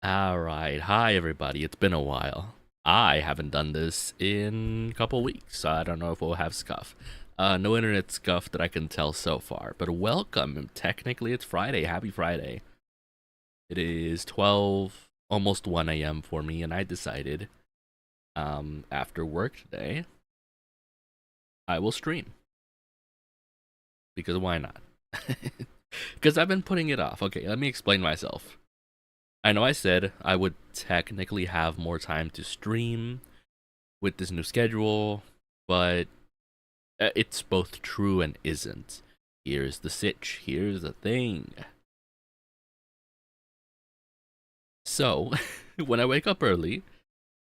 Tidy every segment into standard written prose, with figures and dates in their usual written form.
Alright, hi everybody, it's been a while. I haven't done this in a couple weeks, so I don't know if we'll have scuff. No internet scuff that I can tell so far, but welcome. Technically it's Friday, happy Friday. It is 12, almost 1 a.m. for me, and I decided, after work today, I will stream. Because why not? Because I've been putting it off. Okay, let me explain myself. I know I said I would technically have more time to stream with this new schedule, but it's both true and isn't. Here's the sitch, here's the thing. So, when I wake up early,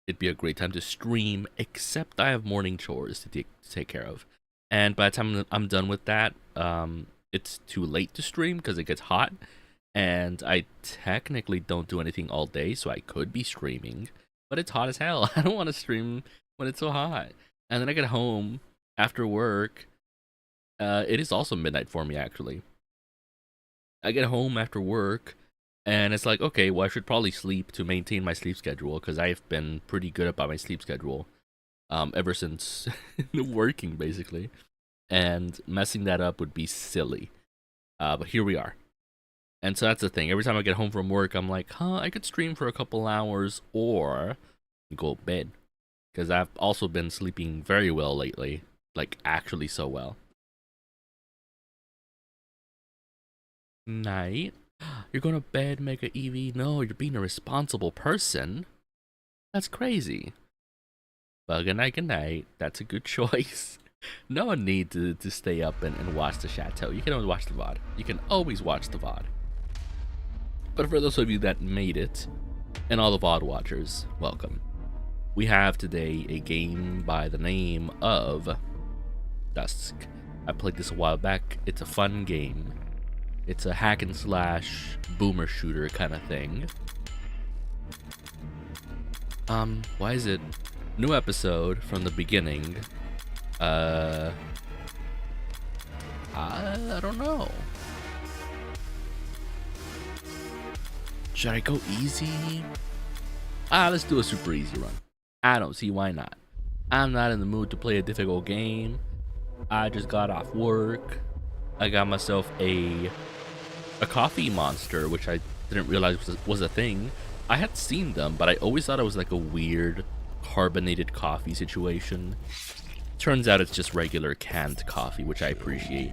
it'd be a great time to stream, except I have morning chores to take care of. And by the time I'm done with that, it's too late to stream because it gets hot. And I technically don't do anything all day, so I could be streaming, but it's hot as hell. I don't want to stream when it's so hot. And then I get home after work. It is also midnight for me, actually. I get home after work, and it's like, okay, well, I should probably sleep to maintain my sleep schedule, because I've been pretty good about my sleep schedule ever since working, basically. And messing that up would be silly. But here we are. And so that's the thing. Every time I get home from work, I'm like, I could stream for a couple hours or go to bed. Because I've also been sleeping very well lately. Like, actually so well. Night? You're going to bed, Mega Eevee? No, you're being a responsible person. That's crazy. Well, good night. That's a good choice. No one need to stay up and watch the Chateau. You can always watch the VOD. You can always watch the VOD. But for those of you that made it, and all the VOD watchers, welcome. We have today a game by the name of Dusk. I played this a while back. It's a fun game. It's a hack and slash boomer shooter kind of thing. Why is it new episode from the beginning? I don't know. Should I go easy? Let's do a super easy run. I don't see why not. I'm not in the mood to play a difficult game. I just got off work. I got myself a coffee monster, which I didn't realize was a thing. I had seen them, but I always thought it was like a weird carbonated coffee situation. Turns out it's just regular canned coffee, which I appreciate.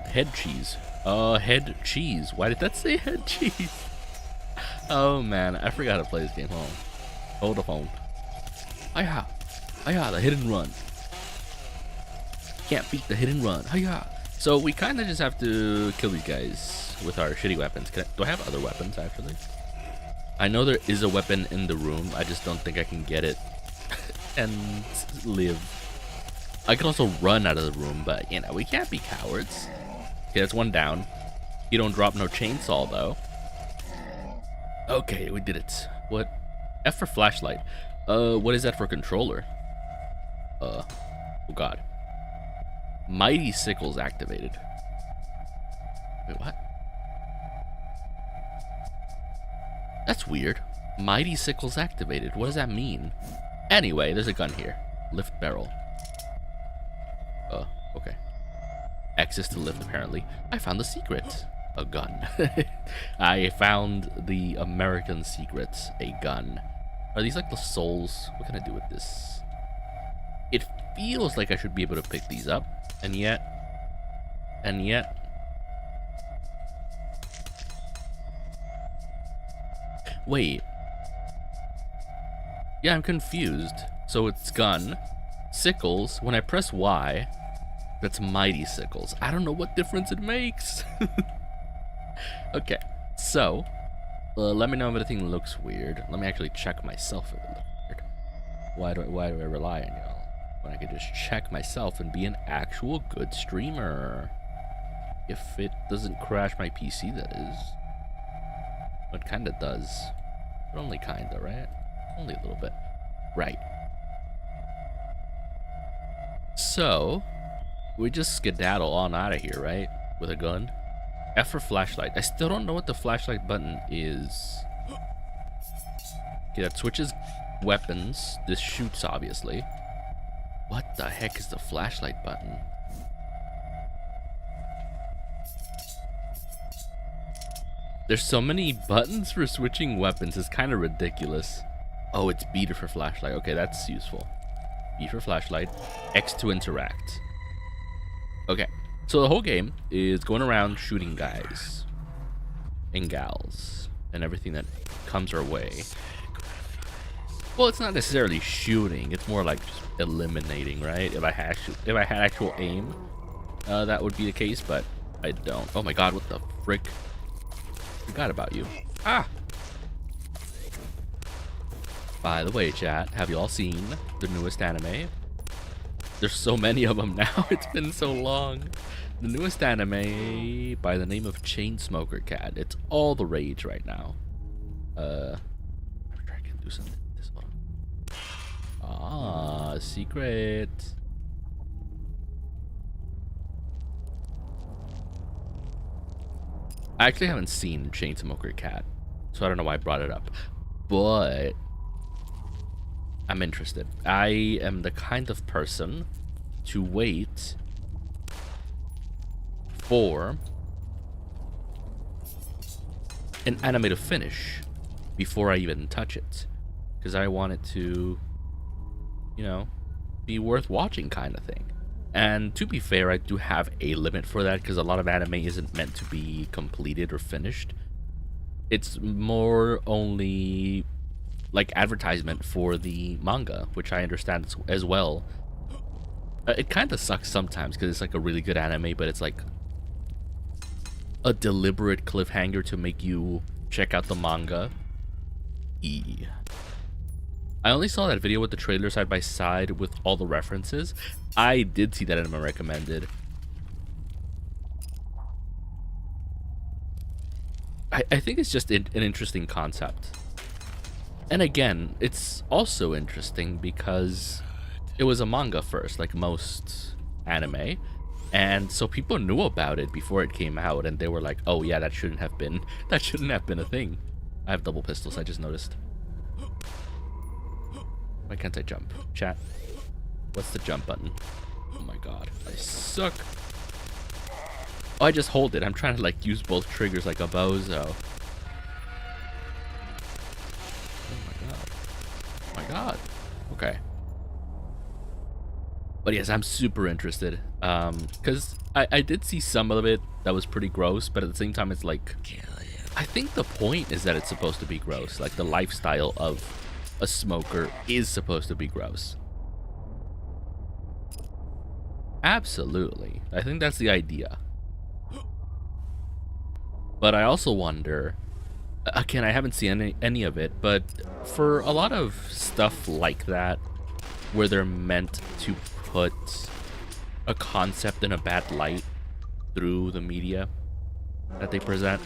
Head cheese. Head cheese. Why did that say head cheese? Oh man, I forgot to play this game. Hold the phone. Hiya! Hiya, the hit and run. Can't beat the hit and run. Hiya! So we kind of just have to kill these guys with our shitty weapons. Do I have other weapons, actually? I know there is a weapon in the room. I just don't think I can get it and live. I can also run out of the room, but, you know, we can't be cowards. Okay, that's one down. You don't drop no chainsaw, though. Okay, we did it. What? F for flashlight. What is that for controller? Oh god. Mighty sickles activated. Wait, what? That's weird. Mighty sickles activated. What does that mean? Anyway, there's a gun here. Lift barrel. Okay. X is to lift, apparently. I found the secret. A gun. I found the American secret. A gun. Are these like the souls? What can I do with this? It feels like I should be able to pick these up. And yet. Wait. Yeah, I'm confused. So it's gun. Sickles. When I press Y, that's mighty sickles. I don't know what difference it makes. Okay, so let me know if anything looks weird. Let me actually check myself if it looks weird. Why do I rely on y'all when I can just check myself and be an actual good streamer? If it doesn't crash my PC, that is. It kind of does. But only kind of, right? Only a little bit. Right. So we just skedaddle on out of here, right? With a gun. F for flashlight. I still don't know what the flashlight button is. Okay, that switches weapons. This shoots, obviously. What the heck is the flashlight button? There's so many buttons for switching weapons. It's kind of ridiculous. Oh, it's B for flashlight. Okay, that's useful. B for flashlight. X to interact. Okay, so the whole game is going around shooting guys and gals and everything that comes our way. Well, it's not necessarily shooting. It's more like just eliminating, right? If I had actual aim, that would be the case, but I don't. Oh my god, what the frick? Forgot about you. Ah! By the way, chat, have you all seen the newest anime? There's so many of them now. It's been so long. The newest anime by the name of Chainsmoker Cat. It's all the rage right now. I'm sure I can do something. This one. Ah, secret. I actually haven't seen Chainsmoker Cat, so I don't know why I brought it up. But I'm interested. I am the kind of person to wait for an anime to finish before I even touch it, because I want it to, you know, be worth watching kind of thing. And to be fair, I do have a limit for that, because a lot of anime isn't meant to be completed or finished. It's more only like advertisement for the manga, which I understand as well. It kind of sucks sometimes because it's like a really good anime, but it's like a deliberate cliffhanger to make you check out the manga. I only saw that video with the trailer side by side with all the references. I did see that in my recommended. I think it's just an interesting concept. And again, it's also interesting because it was a manga first, like most anime. And so people knew about it before it came out, and they were like, oh yeah, that shouldn't have been a thing. I have double pistols, I just noticed. Why can't I jump? Chat, what's the jump button? Oh my god, I suck. Oh, I just hold it. I'm trying to like use both triggers like a bozo. Oh my god. Okay. But yes, I'm super interested. Because I did see some of it that was pretty gross, but at the same time, it's like, I think the point is that it's supposed to be gross. Like, the lifestyle of a smoker is supposed to be gross. Absolutely. I think that's the idea. But I also wonder, again, I haven't seen any of it, but for a lot of stuff like that, where they're meant to put a concept in a bad light through the media that they present,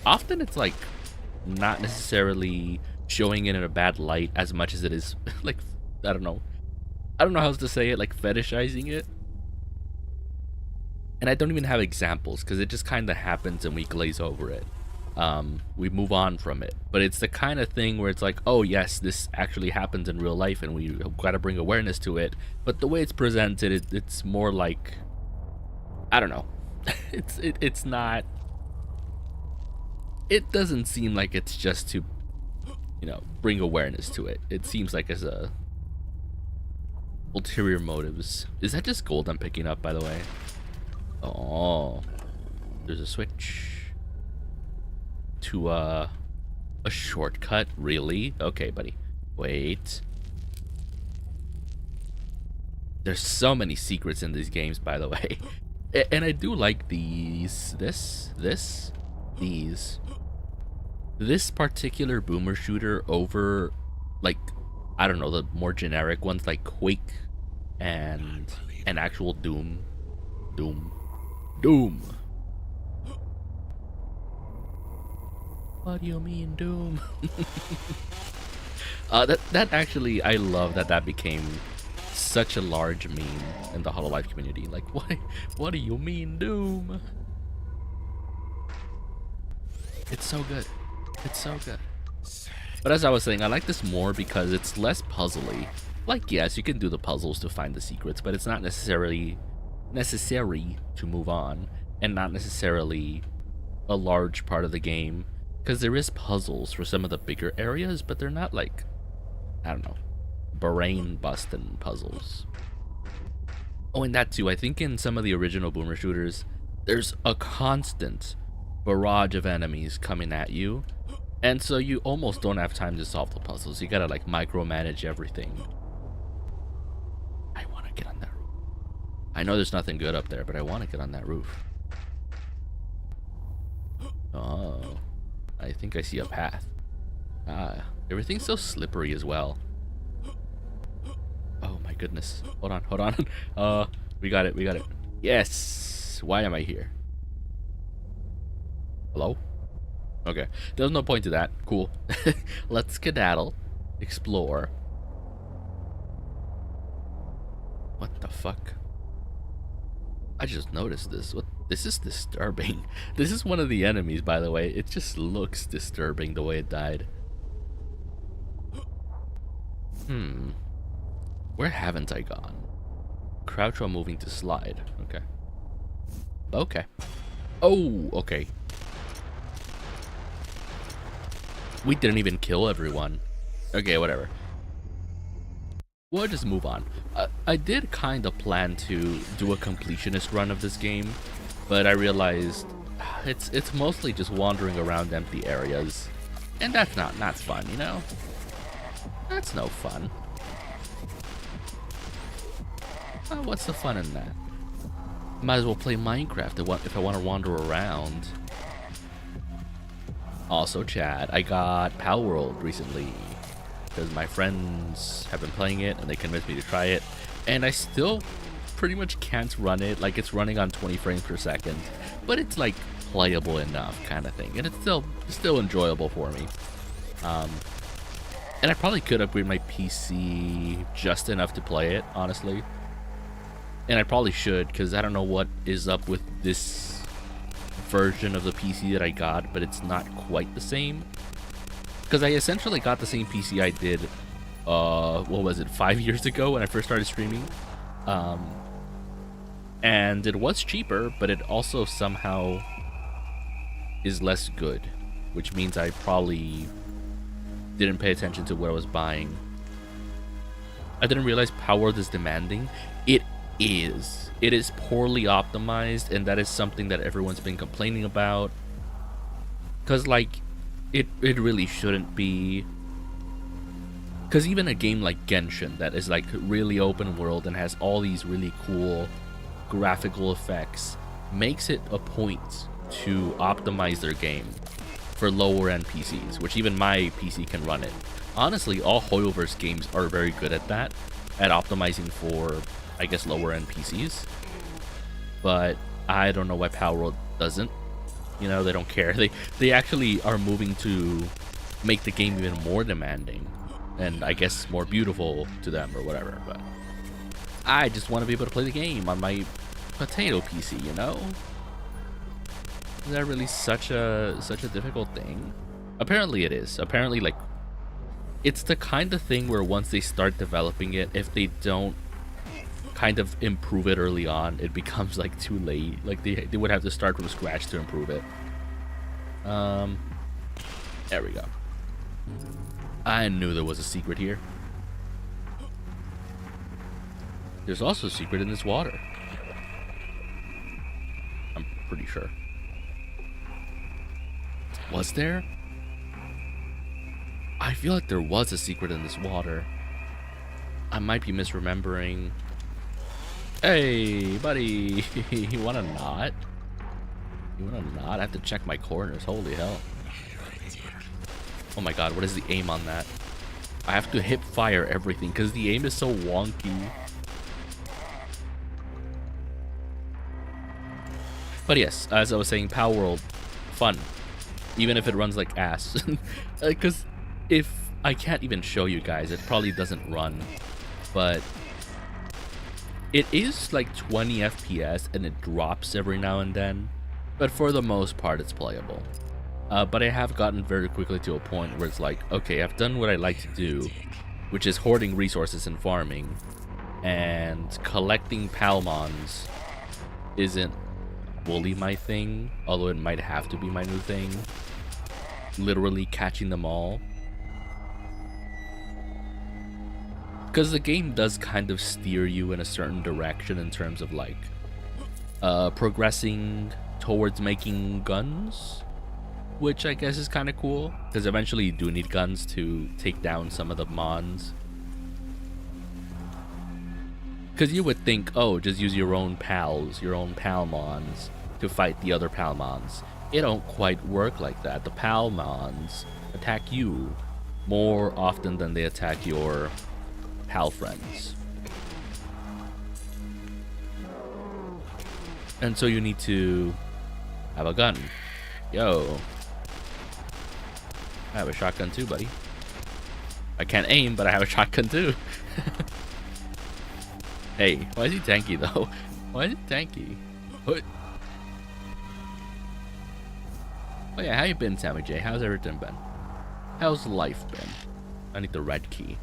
often it's like not necessarily showing it in a bad light as much as it is like, I don't know how else to say it, like fetishizing it. And I don't even have examples because it just kind of happens and we glaze over it. We move on from it, but it's the kind of thing where it's like, oh yes, this actually happens in real life and we gotta bring awareness to it. But the way it's presented, it's more like, I don't know. it's not, it doesn't seem like it's just to, you know, bring awareness to it. It seems like as a ulterior motives. Is that just gold I'm picking up, by the way? Oh, there's a switch to a shortcut. Really? Okay, buddy, wait. There's so many secrets in these games, by the way. And I do like these, this particular boomer shooter over, like, I don't know, the more generic ones like Quake and actual Doom. What do you mean, Doom? That actually, I love that became such a large meme in the Hololive community. Like, what do you mean, Doom? It's so good. It's so good. But as I was saying, I like this more because it's less puzzly. Like, yes, you can do the puzzles to find the secrets, but it's not necessarily necessary to move on, and not necessarily a large part of the game, because there is puzzles for some of the bigger areas, but they're not like, I don't know, brain busting puzzles. Oh, and that too, I think in some of the original boomer shooters, there's a constant barrage of enemies coming at you, and so you almost don't have time to solve the puzzles. You gotta like micromanage everything. I want to get on that roof. I know there's nothing good up there, but I want to get on that roof. Oh, I think I see a path. Ah, everything's so slippery as well. Oh my goodness. Hold on, hold on. We got it, we got it. Yes! Why am I here? Hello? Okay, there's no point to that. Cool. Let's skedaddle. Explore. What the fuck? I just noticed this. What? This is disturbing. This is one of the enemies, by the way. It just looks disturbing the way it died. Where haven't I gone? Crouch while moving to slide. Okay. Okay. Oh, okay. We didn't even kill everyone. Okay, whatever. We'll just move on. I did kind of plan to do a completionist run of this game, but I realized it's mostly just wandering around empty areas, and that's not fun, you know? That's no fun. What's the fun in that? Might as well play Minecraft if I want to wander around. Also, Chad, I got Pal World recently because my friends have been playing it and they convinced me to try it, and I still pretty much can't run it. Like, it's running on 20 frames per second, but it's like playable enough kind of thing, and it's still enjoyable for me. And I probably could upgrade my PC just enough to play it, honestly. And I probably should, because I don't know what is up with this version of the PC that I got, but it's not quite the same. Because I essentially got the same PC I did, what was it, 5 years ago when I first started streaming. And it was cheaper, but it also somehow is less good, which means I probably didn't pay attention to what I was buying. I didn't realize Power World is demanding. It is poorly optimized, and that is something that everyone's been complaining about, because like it really shouldn't be, because even a game like Genshin that is like really open world and has all these really cool graphical effects makes it a point to optimize their game for lower end PCs, which even my PC can run it. Honestly, all Hoyoverse games are very good at that, at optimizing for, I guess, lower end PCs, but I don't know why Power World doesn't. You know, they don't care. They actually are moving to make the game even more demanding, and I guess more beautiful to them or whatever. But I just want to be able to play the game on my potato PC, you know? Is that really such a difficult thing? Apparently it is. Apparently, like, it's the kind of thing where once they start developing it, if they don't kind of improve it early on, it becomes like too late. Like they would have to start from scratch to improve it. There we go. I knew there was a secret here. There's also a secret in this water. I'm pretty sure. Was there? I feel like there was a secret in this water. I might be misremembering. Hey, buddy. You wanna not? You wanna not? I have to check my corners. Holy hell. Oh my god, what is the aim on that? I have to hip fire everything because the aim is so wonky. But yes, as I was saying, Power World, fun. Even if it runs like ass. Because if I can't even show you guys, it probably doesn't run. But it is like 20 FPS and it drops every now and then. But for the most part, it's playable. But I have gotten very quickly to a point where it's like, okay, I've done what I like to do, which is hoarding resources and farming, and collecting Palmons isn't fully my thing, although it might have to be my new thing. Literally catching them all. Because the game does kind of steer you in a certain direction in terms of like progressing towards making guns, which I guess is kind of cool, because eventually you do need guns to take down some of the mons. Because you would think, oh, just use your own pals, your own palmons to fight the other palmons. It don't quite work like that. The palmons attack you more often than they attack your pal friends. And so you need to have a gun. Yo. I have a shotgun too, buddy. I can't aim, but I have a shotgun too. Hey, why is he tanky though? Why is he tanky? What? Oh yeah, how you been, Sammy J? How's everything been? How's life been? I need the red key.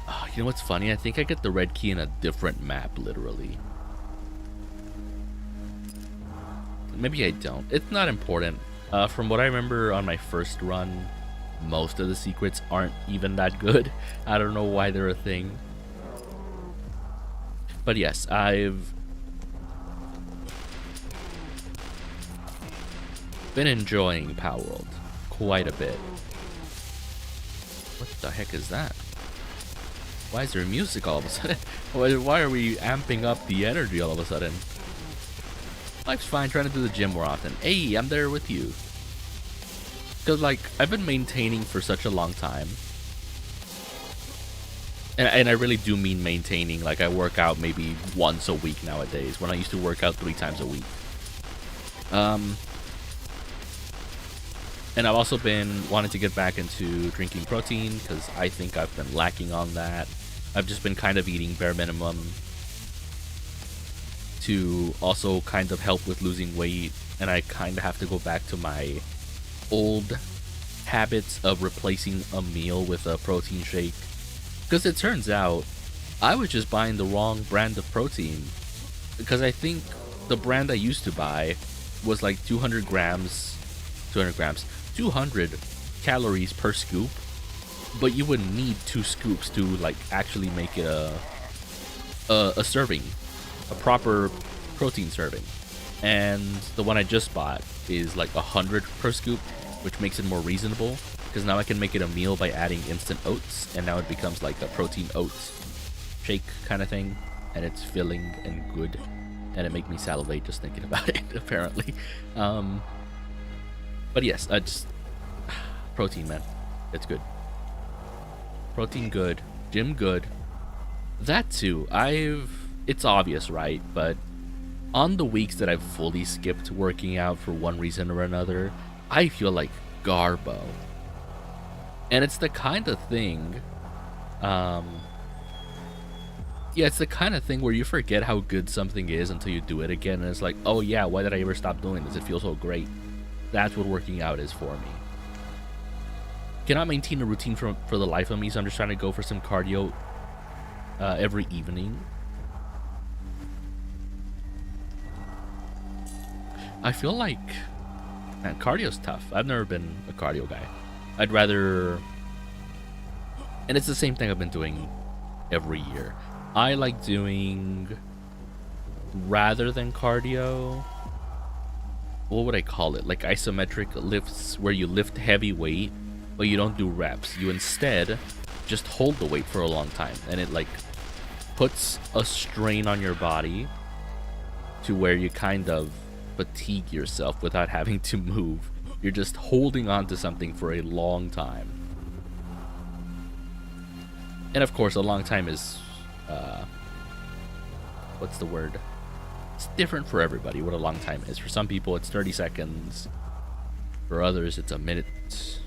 Oh, you know what's funny? I think I get the red key in a different map, literally. Maybe I don't. It's not important. From what I remember on my first run, most of the secrets aren't even that good. I don't know why they're a thing. But yes, I've been enjoying Palworld quite a bit. What the heck is that? Why is there music all of a sudden? Why are we amping up the energy all of a sudden? Life's fine, trying to do the gym more often. Hey, I'm there with you. Because, like, I've been maintaining for such a long time. And I really do mean maintaining. Like, I work out maybe once a week nowadays, when I used to work out 3 times a week. And I've also been wanting to get back into drinking protein, because I think I've been lacking on that. I've just been kind of eating bare minimum to also kind of help with losing weight, and I kind of have to go back to my old habits of replacing a meal with a protein shake, because it turns out I was just buying the wrong brand of protein, because I think the brand I used to buy was like 200 calories per scoop, but you wouldn't need 2 scoops to like actually make it a serving, a proper protein serving. And the one I just bought is like 100 per scoop, which makes it more reasonable, because now I can make it a meal by adding instant oats, and now it becomes like a protein oats shake kind of thing, and it's filling and good, and it makes me salivate just thinking about it, apparently. But yes, I just protein, man, it's good. Protein good, gym good. That too, it's obvious, right? But on the weeks that I've fully skipped working out for one reason or another, I feel like garbo. And it's the kind of thing, it's the kind of thing where you forget how good something is until you do it again, and it's like, oh yeah, why did I ever stop doing this? It feels so great. That's what working out is for me. Cannot maintain a routine for the life of me, so I'm just trying to go for some cardio every evening. I feel like, man, cardio's tough. I've never been a cardio guy. I'd rather, and it's the same thing I've been doing every year. I like doing, rather than cardio, what would I call it? Like isometric lifts, where you lift heavy weight, but you don't do reps. You instead just hold the weight for a long time, and it like puts a strain on your body to where you kind of fatigue yourself without having to move. You're just holding on to something for a long time. And of course, a long time is, what's the word? It's different for everybody what a long time is. For some people, it's 30 seconds. For others, it's a minute.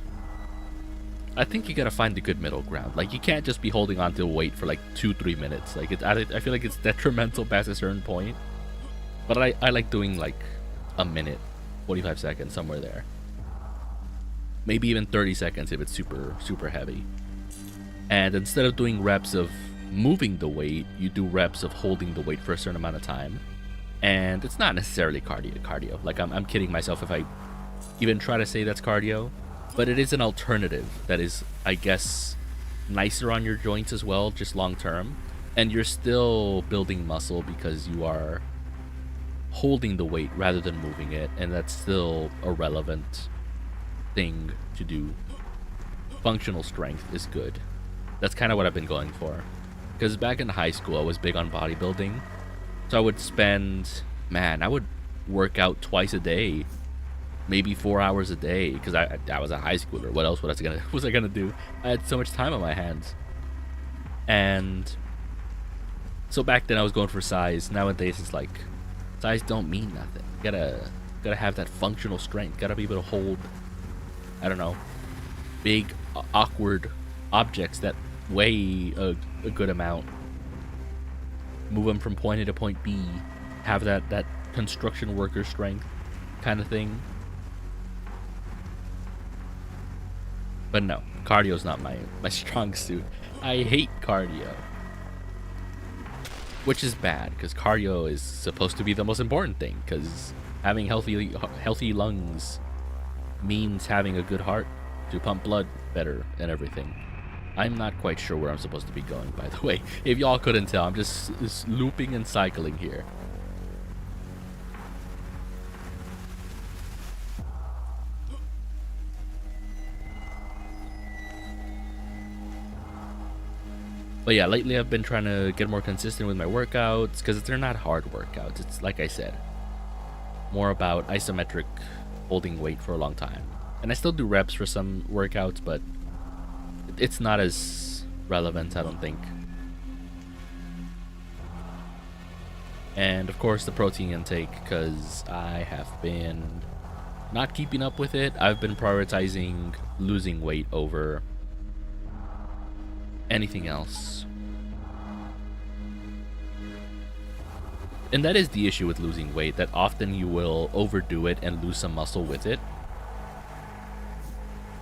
I think you gotta find the good middle ground. Like, you can't just be holding on to a weight for like 2-3 minutes. Like, I feel like it's detrimental past a certain point. But I like doing like a minute, 45 seconds, somewhere there. maybe even 30 seconds if it's super heavy. And instead of doing reps of moving the weight, you do reps of holding the weight for a certain amount of time. And it's not necessarily cardio. Like, I'm kidding myself if I even try to say that's cardio, but it is an alternative that is, I guess, nicer on your joints as well, just long term. And you're still building muscle because you are holding the weight rather than moving it, and that's still a relevant thing to do. Functional strength is good. That's kind of what I've been going for. Because back in high school, I was big on bodybuilding. So I would spend, I would work out twice a day, maybe 4 hours a day, because I was a high schooler. What else was I gonna do? I had so much time on my hands. And so back then I was going for size. Nowadays it's like, size don't mean nothing. You gotta have that functional strength. Gotta be able to hold, I don't know, big, awkward objects that weigh a good amount. Move them from point A to point B. Have that construction worker strength kind of thing. But no, cardio's not my strong suit. I hate cardio. Which is bad, because cardio is supposed to be the most important thing, because having healthy lungs means having a good heart to pump blood better and everything. I'm not quite sure where I'm supposed to be going, by the way. If y'all couldn't tell, I'm just looping and cycling here. But yeah, lately I've been trying to get more consistent with my workouts, because they're not hard workouts. It's, like I said, more about isometric holding weight for a long time. And I still do reps for some workouts, but it's not as relevant, I don't think. And of course the protein intake, because I have been not keeping up with it. I've been prioritizing losing weight over anything else. And that is the issue with losing weight, that often you will overdo it and lose some muscle with it.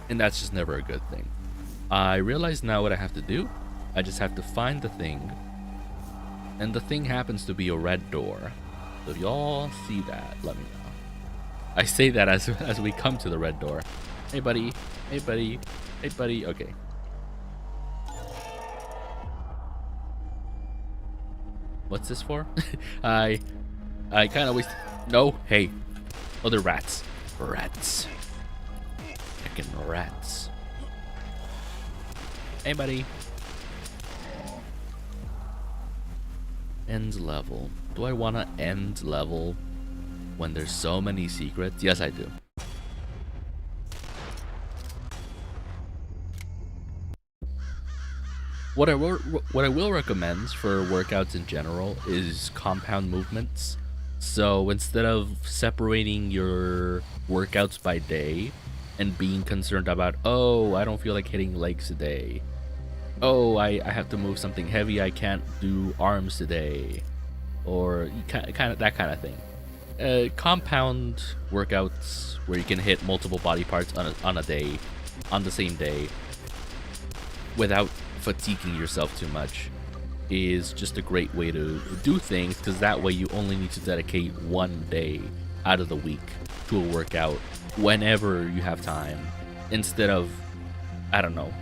And that's just never a good thing. I realize now what I have to do. I just have to find the thing. And the thing happens to be a red door. So if y'all see that, let me know. I say that as we come to the red door. Hey buddy, hey buddy, hey buddy, okay. What's this for? I kind of waste. No, hey. Oh, they're rats. Rats. Frickin' rats. Hey, buddy. End level. Do I want to end level when there's so many secrets? Yes, I do. What I will recommend for workouts in general is compound movements. So instead of separating your workouts by day and being concerned about, oh, I don't feel like hitting legs today. Oh, I have to move something heavy. I can't do arms today. Or kind of that kind of thing. Compound workouts where you can hit multiple body parts on a day, on the same day, without fatiguing yourself too much, is just a great way to do things, because that way you only need to dedicate one day out of the week to a workout whenever you have time, instead of, I don't know,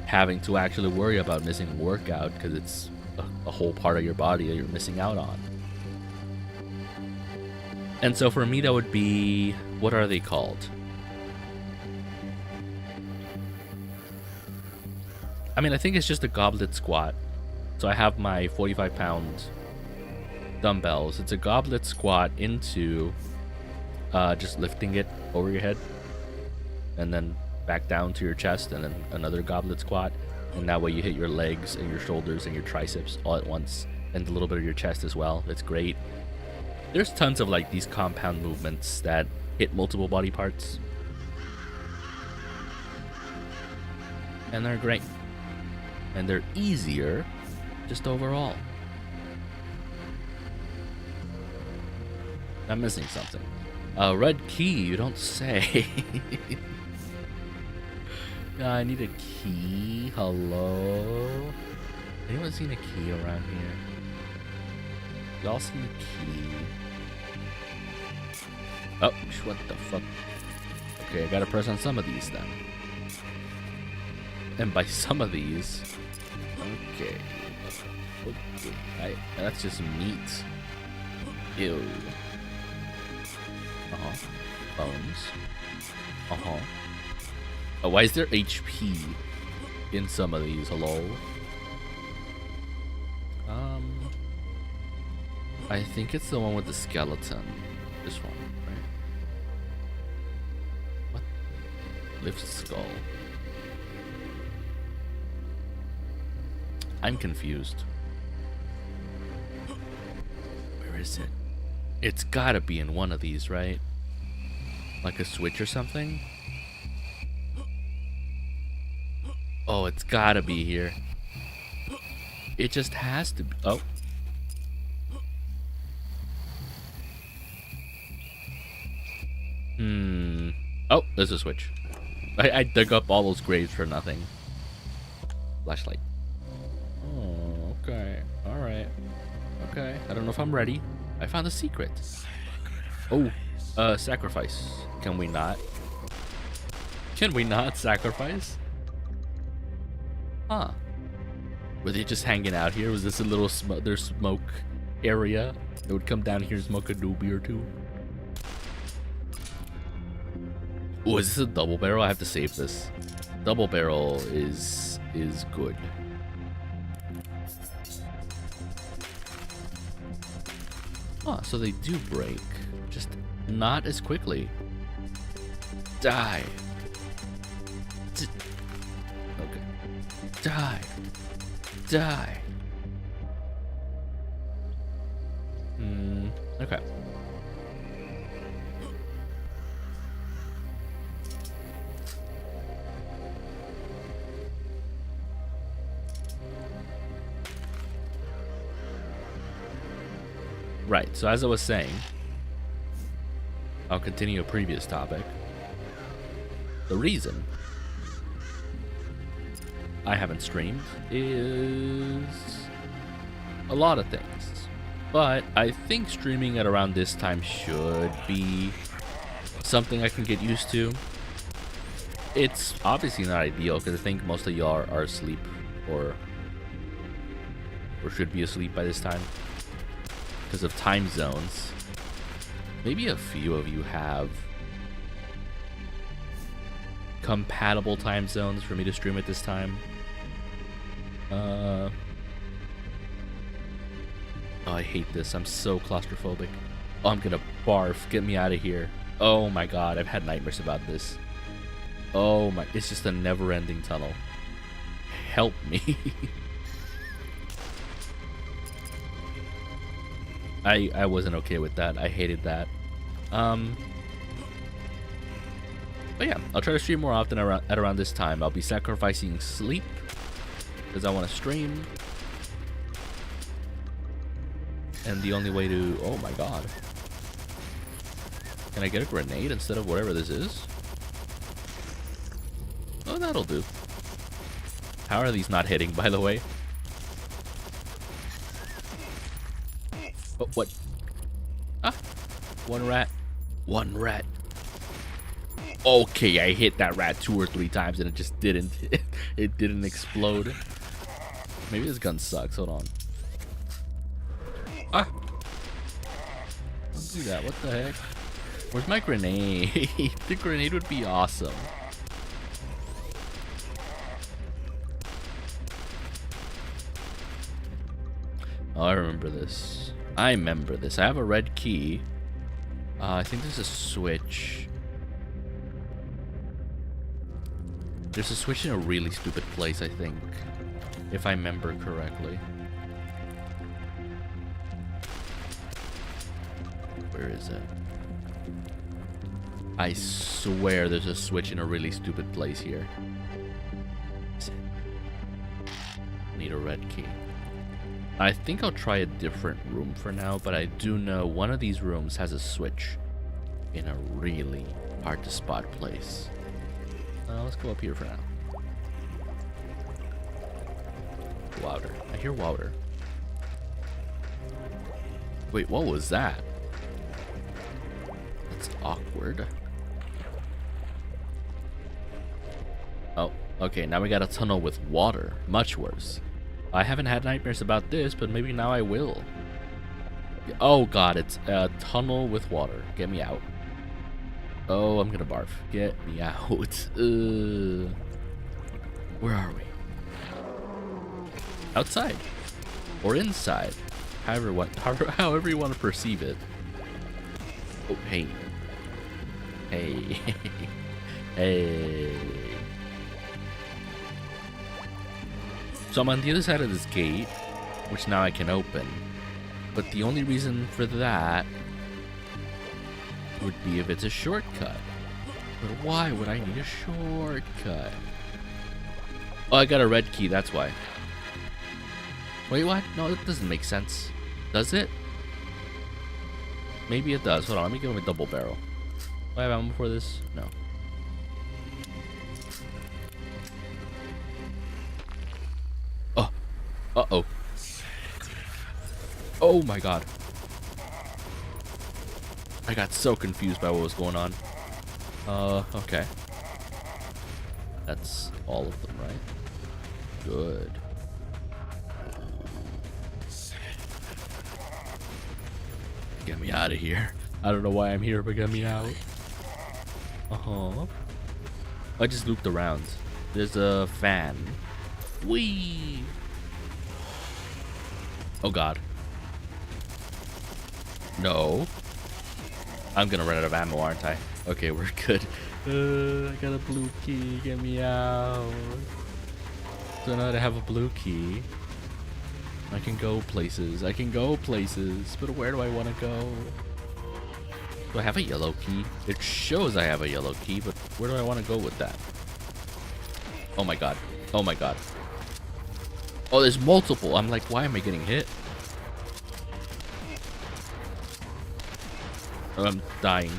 having to actually worry about missing a workout because it's a whole part of your body that you're missing out on. And so for me, that would be, what are they called? I mean, I think it's just a goblet squat. So I have my 45-pound dumbbells. It's a goblet squat into just lifting it over your head and then back down to your chest, and then another goblet squat. And that way you hit your legs and your shoulders and your triceps all at once, and a little bit of your chest as well. It's great. There's tons of like these compound movements that hit multiple body parts, and they're great. And they're easier just overall. I'm missing something. Red key, you don't say. I need a key. Hello? Anyone seen a key around here? Y'all seen a key? Oh, what the fuck? Okay, I gotta press on some of these then. And by some of these... Okay. That's just meat. Ew. Uh-huh. Bones. Uh-huh. Oh, why is there HP in some of these? Hello? I think it's the one with the skeleton. This one, right? What? Lift skull. I'm confused. Where is it? It's gotta be in one of these, right? Like a switch or something? Oh, it's gotta be here. It just has to be. Oh. Oh, there's a switch. I dug up all those graves for nothing. Flashlight. Oh, okay. Alright. Okay. I don't know if I'm ready. I found a secret. Oh, sacrifice. Can we not? Can we not sacrifice? Huh. Were they just hanging out here? Was this a little their smoke area? They would come down here and smoke a doobie or two. Oh, is this a double barrel? I have to save this. Double barrel is good. Oh, so they do break, just not as quickly. Die. Okay. Die. Die. Okay. Right, so as I was saying, I'll continue a previous topic. The reason I haven't streamed is a lot of things. But I think streaming at around this time should be something I can get used to. It's obviously not ideal because I think most of y'all are asleep or should be asleep by this time because of time zones. Maybe a few of you have compatible time zones for me to stream at this time. Oh, I hate this. I'm so claustrophobic. Oh, I'm gonna barf. Get me out of here. Oh my god, I've had nightmares about this. Oh my, it's just a never-ending tunnel. Help me. I wasn't okay with that. I hated that. But yeah, I'll try to stream more often at around this time. I'll be sacrificing sleep because I want to stream. And the only way to... Oh my god. Can I get a grenade instead of whatever this is? Oh, that'll do. How are these not hitting, by the way? Oh, what? Ah! One rat. One rat. Okay, I hit that rat 2 or 3 times and it just didn't. It didn't explode. Maybe this gun sucks. Hold on. Ah! Don't do that. What the heck? Where's my grenade? The grenade would be awesome. Oh, I remember this. I remember this. I have a red key. I think there's a switch. There's a switch in a really stupid place, I think. If I remember correctly. Where is it? I swear there's a switch in a really stupid place here. Need a red key. I think I'll try a different room for now, but I do know one of these rooms has a switch in a really hard to spot place. Let's go up here for now. Louder. I hear louder. Wait, what was that? That's awkward. Oh, okay, now we got a tunnel with water. Much worse. I haven't had nightmares about this, but maybe now I will. Oh god, it's a tunnel with water. Get me out. Oh, I'm gonna barf. Get me out. Where are we? Outside. Or inside. However you want to perceive it. Oh, hey. Hey. Hey. So I'm on the other side of this gate, which now I can open. But the only reason for that would be if it's a shortcut. But why would I need a shortcut? Oh, I got a red key, that's why. Wait, what? No, that doesn't make sense. Does it? Maybe it does. Hold on, let me give him a double barrel. Do I have ammo before this? No. Oh. Uh-oh. Oh my god. I got so confused by what was going on. Okay. That's all of them, right? Good. Get me out of here. I don't know why I'm here, but get me out. Uh-huh. I just looped around. There's a fan. Whee! Oh god. No. I'm gonna run out of ammo, aren't I? Okay, we're good. I got a blue key. Get me out. So now that I have a blue key, I can go places. I can go places. But where do I want to go? Do I have a yellow key? It shows I have a yellow key, but where do I want to go with that? Oh my god. Oh my god. Oh, there's multiple. I'm like, why am I getting hit? Oh, I'm dying.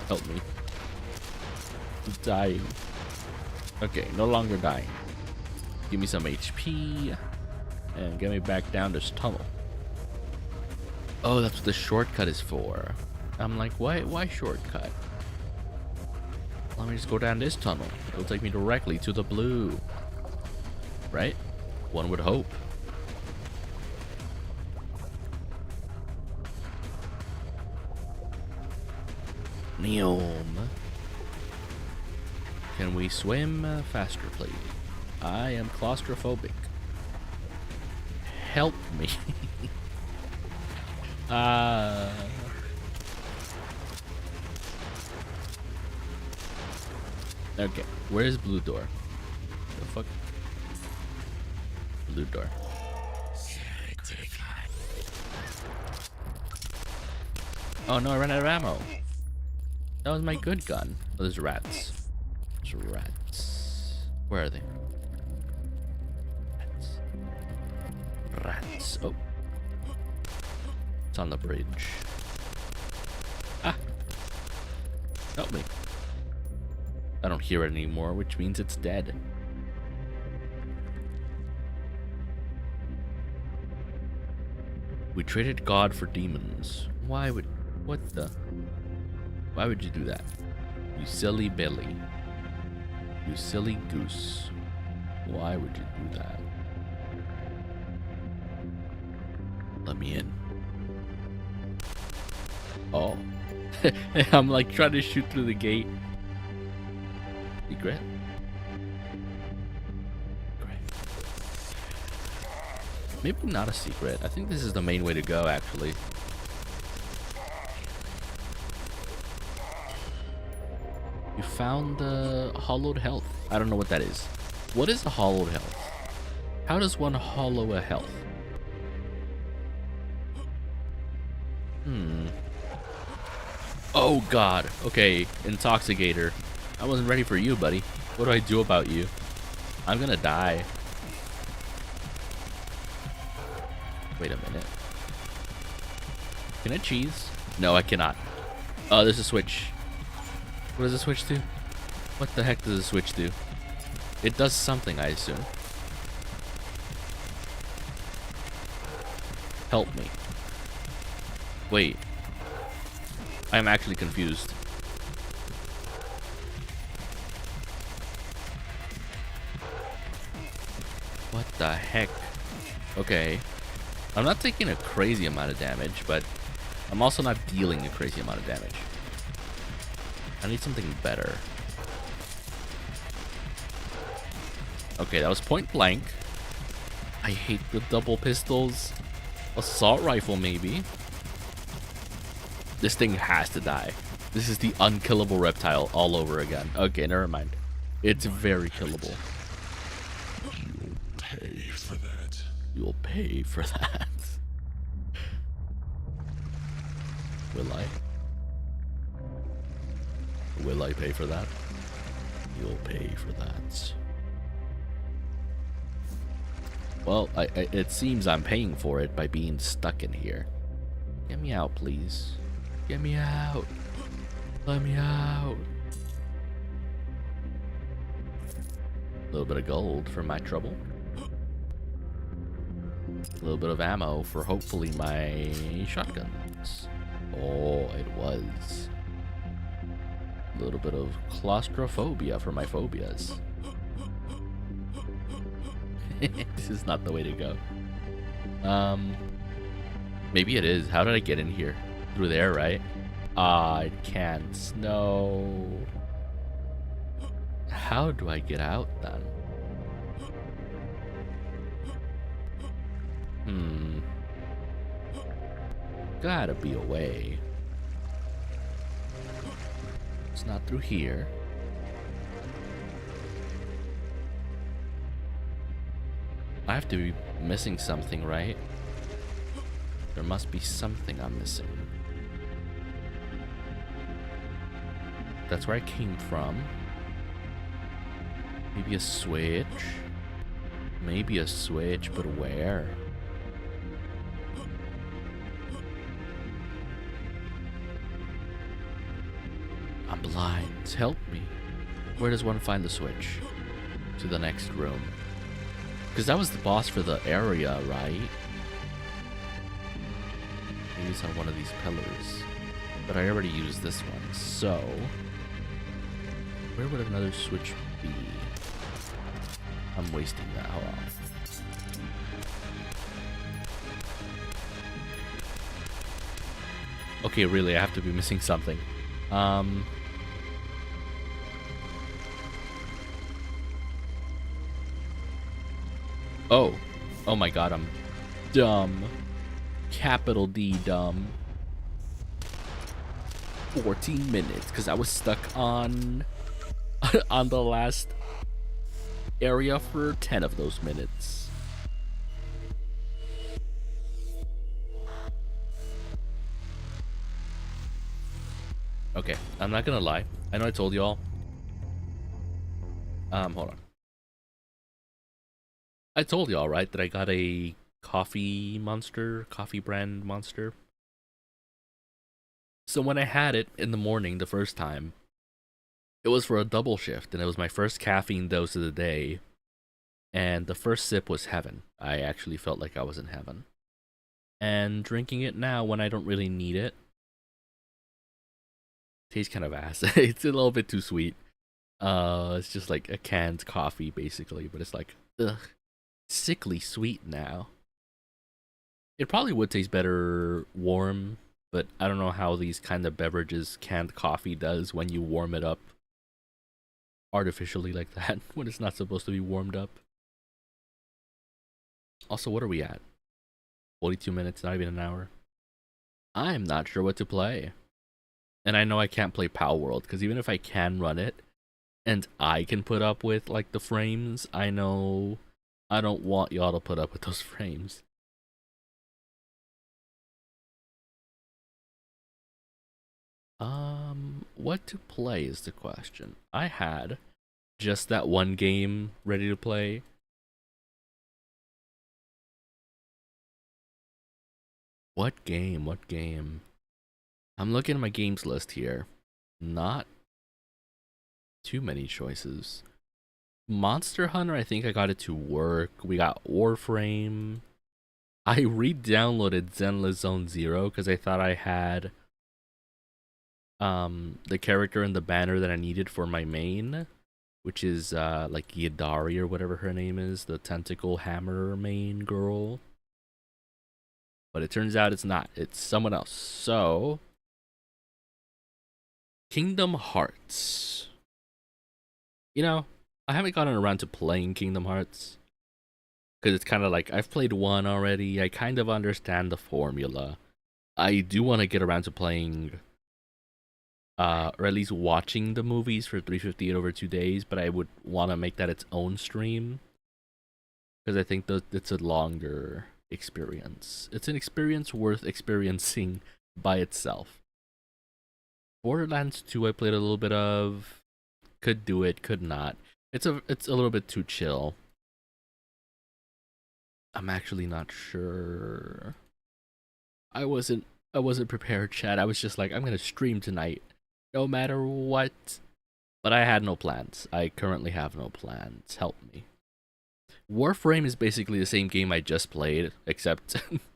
Help me. I'm dying. Okay, no longer dying. Give me some HP. And get me back down this tunnel. Oh, that's what the shortcut is for. I'm like, why shortcut? Let me just go down this tunnel. It'll take me directly to the blue. Right? One would hope. Neom. Can we swim faster, please? I am claustrophobic. Help me. Okay, where's blue door? The fuck? Blue door. Oh no, I ran out of ammo. That was my good gun. Oh, there's rats. There's rats. Where are they? Rats. Oh. It's on the bridge. Ah. Help me. I don't hear it anymore, which means it's dead. We traded God for demons. Why would... What the... Why would you do that? You silly Billy. You silly goose. Why would you do that? Let me in. Oh. I'm like trying to shoot through the gate. Secret? Great. Maybe not a secret. I think this is the main way to go, actually. You found the hollowed health. I don't know what that is. What is a hollowed health? How does one hollow a health? Oh god. Okay, Intoxicator. I wasn't ready for you, buddy. What do I do about you? I'm gonna die. Wait a minute. Can I cheese? No, I cannot. Oh, there's a switch. What does the switch do? What the heck does the switch do? It does something, I assume. Help me. Wait. I'm actually confused. What the heck? Okay. I'm not taking a crazy amount of damage, but I'm also not dealing a crazy amount of damage. I need something better. Okay, that was point blank. I hate the double pistols. Assault rifle, maybe. This thing has to die. This is the unkillable reptile all over again. Okay, never mind. It's very killable. You'll pay for that. You'll pay for that. Will I? Will I pay for that? You'll pay for that. Well, it seems I'm paying for it by being stuck in here. Get me out, please. Get me out. Let me out. A little bit of gold for my trouble. A little bit of ammo for hopefully my shotguns. Oh, it was. A little bit of claustrophobia for my phobias. This is not the way to go. Maybe it is. How did I get in here? Through there, right? I can't. No. How do I get out then? Gotta be a way. It's not through here. I have to be missing something, right? There must be something I'm missing. That's where I came from. Maybe a switch. Maybe a switch, but where? I'm blind. Help me. Where does one find the switch? To the next room. Because that was the boss for the area, right? Maybe it's on one of these pillars. But I already used this one, so... where would another switch be? I'm wasting that. Hold on. Okay, really, I have to be missing something. Oh. Oh my god, I'm dumb. Capital D dumb. 14 minutes, because I was stuck on on the last area for 10 of those minutes. Okay, I'm not gonna lie. I know I told y'all. Hold on. I told y'all, right, that I got a coffee brand monster. So when I had it in the morning the first time, it was for a double shift, and it was my first caffeine dose of the day. And the first sip was heaven. I actually felt like I was in heaven. And drinking it now when I don't really need it, tastes kind of ass. It's a little bit too sweet. It's just like a canned coffee, basically, but it's like, ugh, sickly sweet now. It probably would taste better warm, but I don't know how these kind of beverages, canned coffee, does when you warm it up artificially like that, when it's not supposed to be warmed up. Also, what are we at? 42 minutes, not even an hour. I'm not sure what to play. And I know I can't play Pow World, because even if I can run it, and I can put up with, like, the frames, I know I don't want y'all to put up with those frames. What to play is the question. I had just that one game ready to play. What game? What game? I'm looking at my games list here. Not too many choices. Monster Hunter, I think I got it to work. We got Warframe. I re-downloaded Zenless Zone Zero because I thought I had the character and the banner that I needed for my main, which is like Yadari or whatever her name is, the tentacle hammer main girl. But it turns out it's not. It's someone else. So, Kingdom Hearts. You know, I haven't gotten around to playing Kingdom Hearts. Because it's kind of like, I've played one already. I kind of understand the formula. I do want to get around to playing, or at least watching the movies for 358 over 2 days. But I would want to make that its own stream. Because I think that it's a longer experience. It's an experience worth experiencing by itself. Borderlands 2 I played a little bit of. Could do it, could not. It's a little bit too chill. I'm actually not sure. I wasn't prepared, chat. I was just like, I'm gonna stream tonight, no matter what. But I had no plans. I currently have no plans. Help me. Warframe is basically the same game I just played, except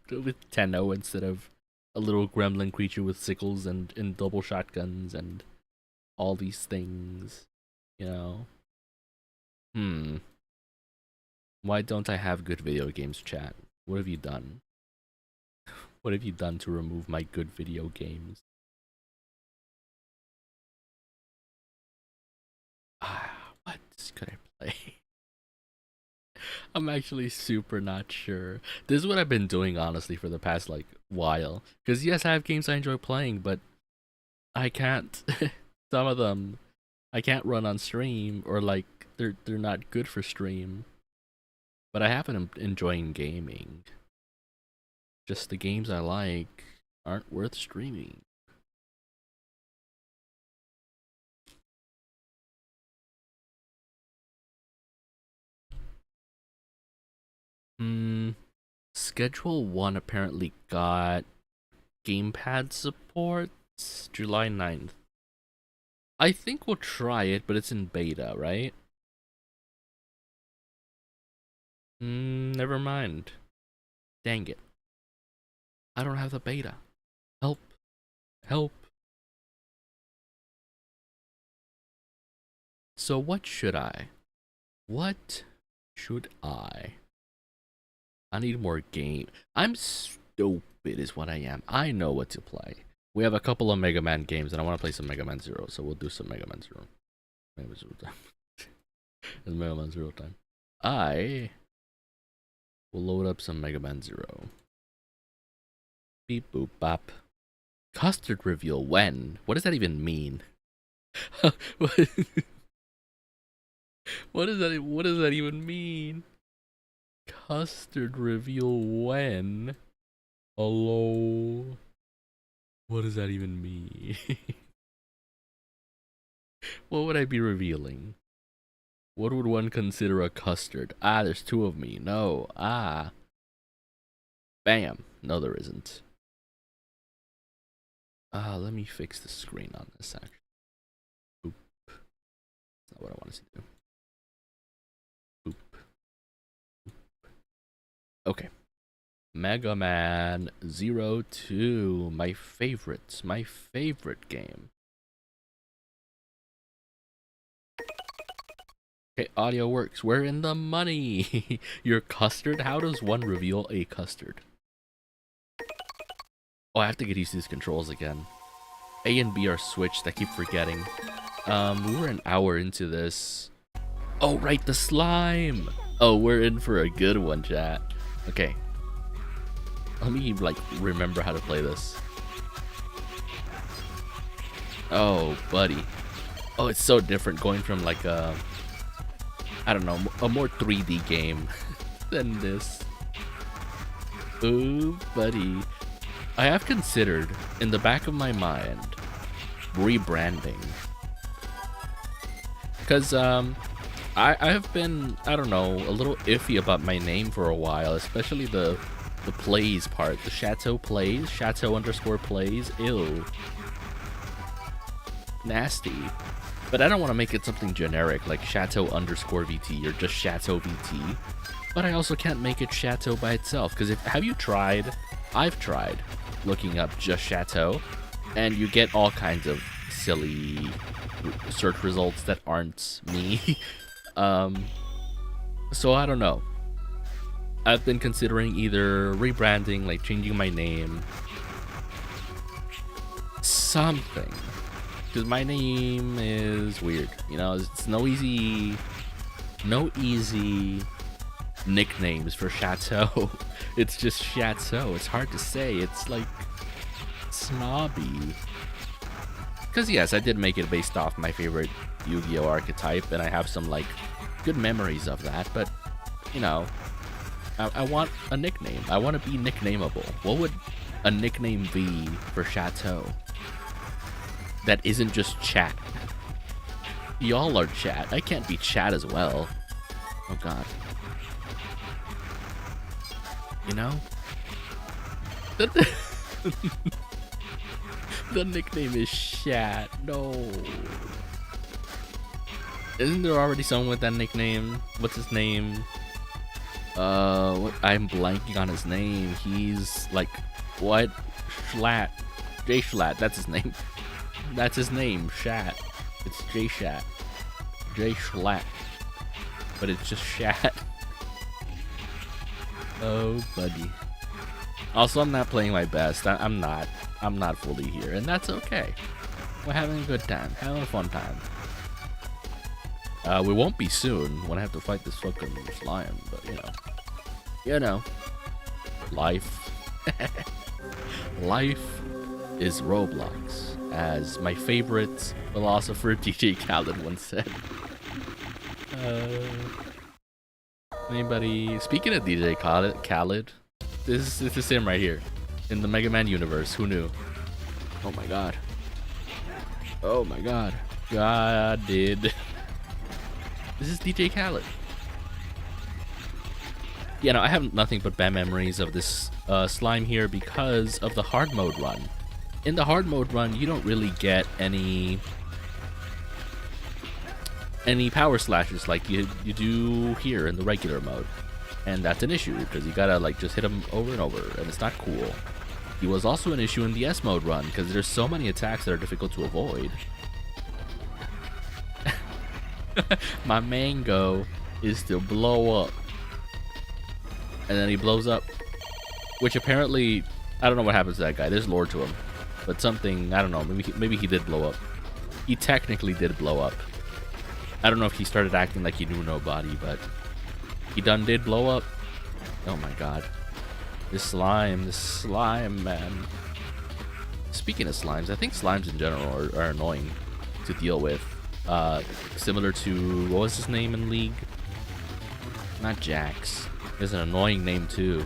with Tenno instead of a little gremlin creature with sickles and double shotguns and all these things, you know. Why don't I have good video games, chat? What have you done? What have you done to remove my good video games? What could I play? I'm actually super not sure. This is what I've been doing, honestly, for the past, like, while. Because, yes, I have games I enjoy playing, but I can't... some of them, I can't run on stream, or, like, they're not good for stream. But I have been enjoying gaming. Just the games I like aren't worth streaming. Schedule 1 apparently got gamepad support July 9th. I think we'll try it, but it's in beta, right? Never mind. Dang it. I don't have the beta. Help. Help. So what should I? What should I? I need more game. I'm stupid is what I am. I know what to play. We have a couple of Mega Man games and I want to play some Mega Man Zero, so we'll do some Mega Man Zero. Mega Man Zero time. It's Mega Man Zero time. I will load up some Mega Man Zero. Beep boop bop. Custard reveal when? What does that even mean? What does that even mean? Custard reveal when? Hello? What does that even mean? What would I be revealing? What would one consider a custard? Ah, there's two of me. No. Ah. Bam. No, there isn't. Let me fix the screen on this actually. Boop. That's not what I wanted to do. Boop. Okay. Mega Man 02. My favorite game. Okay, audio works. We're in the money. Your custard? How does one reveal a custard? Oh, I have to get used to these controls again. A and B are switched. I keep forgetting. We were an hour into this. Oh, right, the slime. Oh, we're in for a good one, chat. Okay. Let me, like, remember how to play this. Oh, buddy. Oh, it's so different going from, like, a... I don't know, a more 3D game than this. Ooh, buddy. I have considered, in the back of my mind, rebranding. Because, I have been, I don't know, a little iffy about my name for a while, especially the plays part. The Chateau plays, Chateau_plays, ew. Nasty. But I don't want to make it something generic like Chateau underscore VT or just Chateau VT. But I also can't make it Chateau by itself, because have you tried? I've tried looking up just Chateau, and you get all kinds of silly search results that aren't me. So I don't know. I've been considering either rebranding, like changing my name, something, because my name is weird. You know, it's no easy nicknames for Chateau. It's just Chateau. It's hard to say. It's like snobby. Because yes, I did make it based off my favorite Yu-Gi-Oh archetype, and I have some like good memories of that. But you know, I want a nickname. I want to be nicknameable. What would a nickname be for Chateau that isn't just Chat? Y'all are Chat. I can't be Chat as well. Oh god. You know? The nickname is Chat. No. Isn't there already someone with that nickname? What's his name? I'm blanking on his name. He's like, what? Schlatt. J Schlatt, that's his name. That's his name, Shat. It's J Shat. J Schlatt. But it's just Shat. Oh, buddy. Also, I'm not playing my best. I'm not fully here, and that's okay. We're having a good time, having a fun time. We won't be soon when I have to fight this fucking slime, but you know, life. Life is Roblox, as my favorite philosopher DJ Khaled once said. Anybody? Speaking of DJ Khaled, this is him right here in the Mega Man universe. Who knew? Oh my god. Oh my god. God did. This is DJ Khaled. Yeah, no, I have nothing but bad memories of this slime here because of the hard mode run. In the hard mode run, you don't really get any power slashes like you do here in the regular mode. And that's an issue because you gotta like just hit him over and over, and it's not cool. He was also an issue in the S mode run because there's so many attacks that are difficult to avoid. My mango is to blow up. And then he blows up. Which apparently, I don't know what happens to that guy. There's lore to him. But something, I don't know, maybe he did blow up. He technically did blow up. I don't know if he started acting like he knew nobody, but he done did blow up. Oh my god. This slime, man. Speaking of slimes, I think slimes in general are annoying to deal with. Similar to, what was his name in League? Not Jax. He has an annoying name too.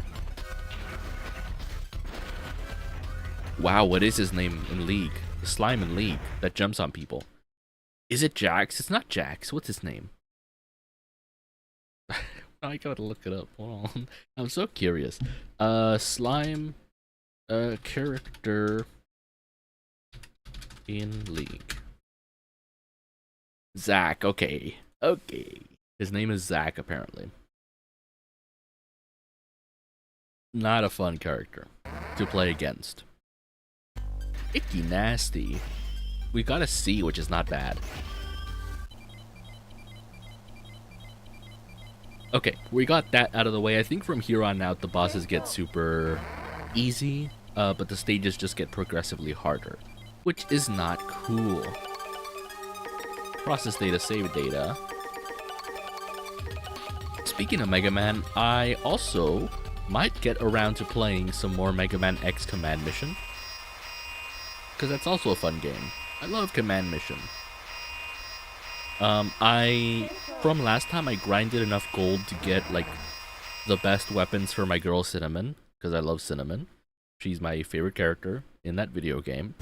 Wow, what is his name in League? The slime in League that jumps on people. Is it Jax? It's not Jax. What's his name? I gotta look it up. Hold on. I'm so curious. Slime character in League. Zach, okay. Okay. His name is Zach, apparently. Not a fun character to play against. Icky nasty. We got a C, which is not bad. Okay, we got that out of the way. I think from here on out, the bosses get super easy, but the stages just get progressively harder, which is not cool. Process data, save data. Speaking of Mega Man, I also might get around to playing some more Mega Man X Command Mission, because that's also a fun game. I love Command Mission. From last time, I grinded enough gold to get like the best weapons for my girl Cinnamon, because I love Cinnamon. She's my favorite character in that video game.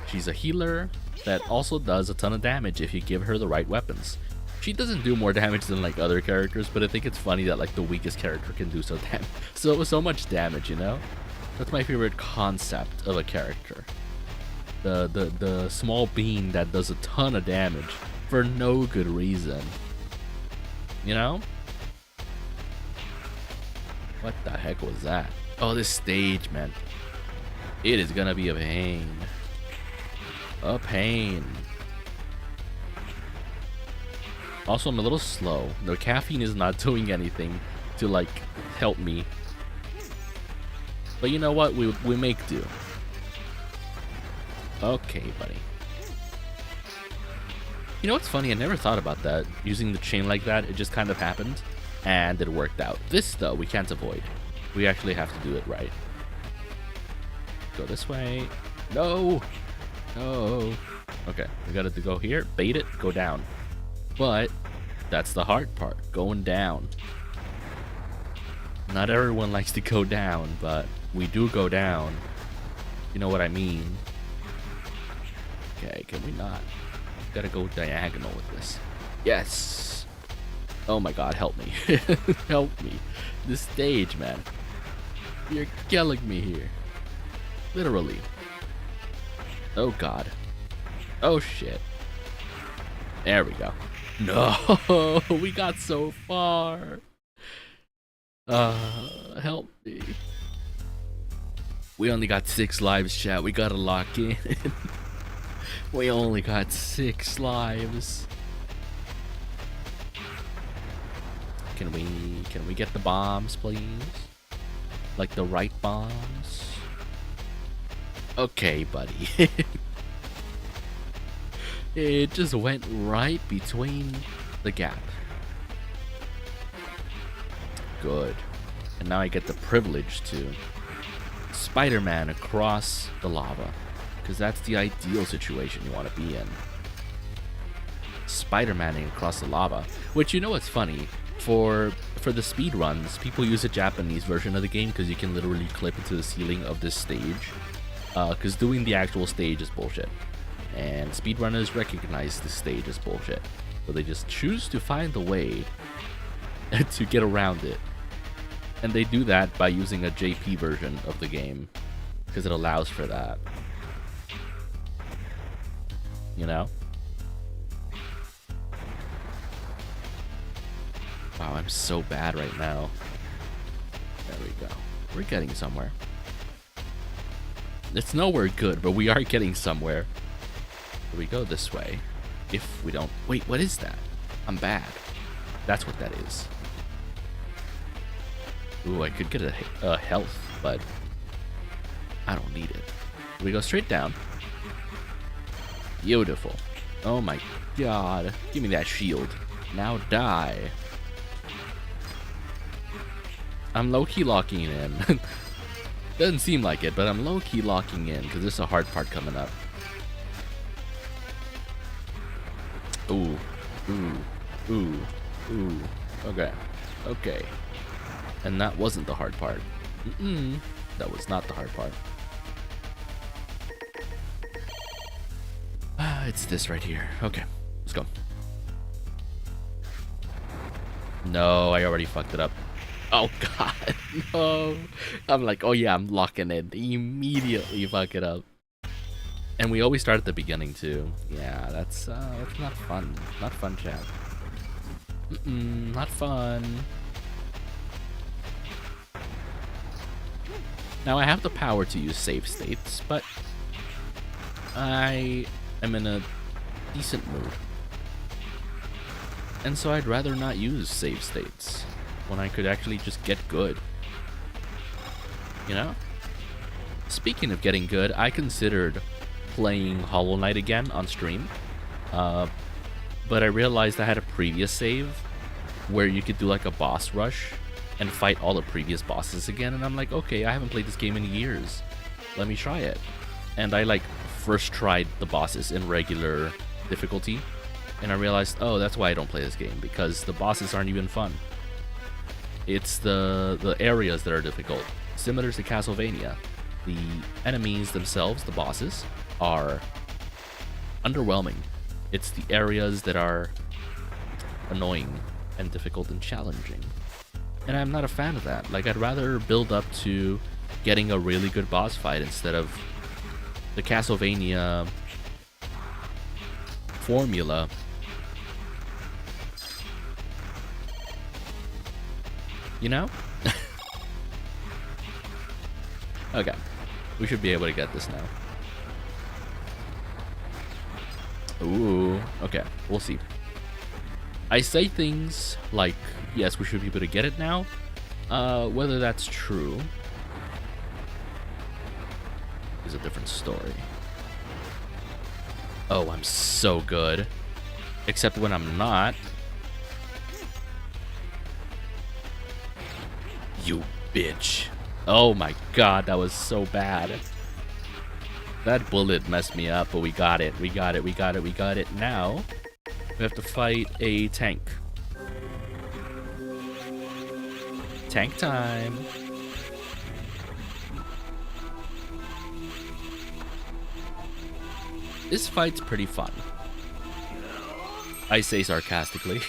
She's a healer that also does a ton of damage if you give her the right weapons. She doesn't do more damage than like other characters, but I think it's funny that like the weakest character can do so much damage, you know? That's my favorite concept of a character. The small bean that does a ton of damage for no good reason. You know? What the heck was that? Oh, this stage, man. It is gonna be a pain. A pain. Also, I'm a little slow. The caffeine is not doing anything to, like, help me. But you know what? We make do. Okay, buddy. You know what's funny? I never thought about that. Using the chain like that, it just kind of happened. And it worked out. This, though, we can't avoid. We actually have to do it right. Go this way. No! No! Okay, we gotta go here. Bait it, go down. But that's the hard part, going down. Not everyone likes to go down, but we do go down. You know what I mean? Okay, can we not? Gotta go diagonal with this. Yes! Oh my god, help me. Help me. This stage, man. You're killing me here. Literally. Oh god. Oh shit. There we go. No, we got so far. Help me. We only got 6 lives, chat. We gotta lock in. We only got 6 lives. Can we get the bombs, please? Like the right bombs? Okay, buddy. It just went right between the gap. Good. And now I get the privilege to Spider-Man across the lava. Because that's the ideal situation you want to be in. Spider-Maning across the lava. Which, you know what's funny? For the speed runs, people use a Japanese version of the game because you can literally clip into the ceiling of this stage. Because doing the actual stage is bullshit. And speedrunners recognize this stage as bullshit. So they just choose to find a way to get around it. And they do that by using a JP version of the game. Because it allows for that. You know? Wow, I'm so bad right now. There we go. We're getting somewhere. It's nowhere good, but we are getting somewhere. We go this way. If we don't... Wait, what is that? I'm bad. That's what that is. Ooh, I could get a health, but I don't need it. We go straight down. Beautiful. Oh my god. Give me that shield. Now die. I'm low-key locking in. Doesn't seem like it, but I'm low-key locking in because there's a hard part coming up. Ooh. Ooh. Ooh. Ooh. Okay. Okay. And that wasn't the hard part. That was not the hard part. It's this right here. Okay. Let's go. No, I already fucked it up. Oh god, no. I'm like, oh yeah, I'm locking in. Immediately fuck it up. And we always start at the beginning too. Yeah, that's not fun. Not fun, chat. Not fun. Now I have the power to use save states, but I am in a decent mood. And so I'd rather not use save states when I could actually just get good. You know? Speaking of getting good, I considered playing Hollow Knight again on stream. But I realized I had a previous save where you could do like a boss rush and fight all the previous bosses again. And I'm like, okay, I haven't played this game in years. Let me try it. And I like first tried the bosses in regular difficulty. And I realized, oh, that's why I don't play this game, because the bosses aren't even fun. It's the areas that are difficult. Similar to Castlevania, the enemies themselves, the bosses, are underwhelming. It's the areas that are annoying and difficult and challenging. And I'm not a fan of that. Like, I'd rather build up to getting a really good boss fight instead of the Castlevania formula You know? Okay. We should be able to get this now. Ooh. Okay. We'll see. I say things like, yes, we should be able to get it now. Whether that's true is a different story. Oh, I'm so good. Except when I'm not. You bitch. Oh my god, that was so bad. That bullet messed me up, but we got it. We got it. We got it. We got it. Now, we have to fight a tank. Tank time. This fight's pretty fun. I say sarcastically.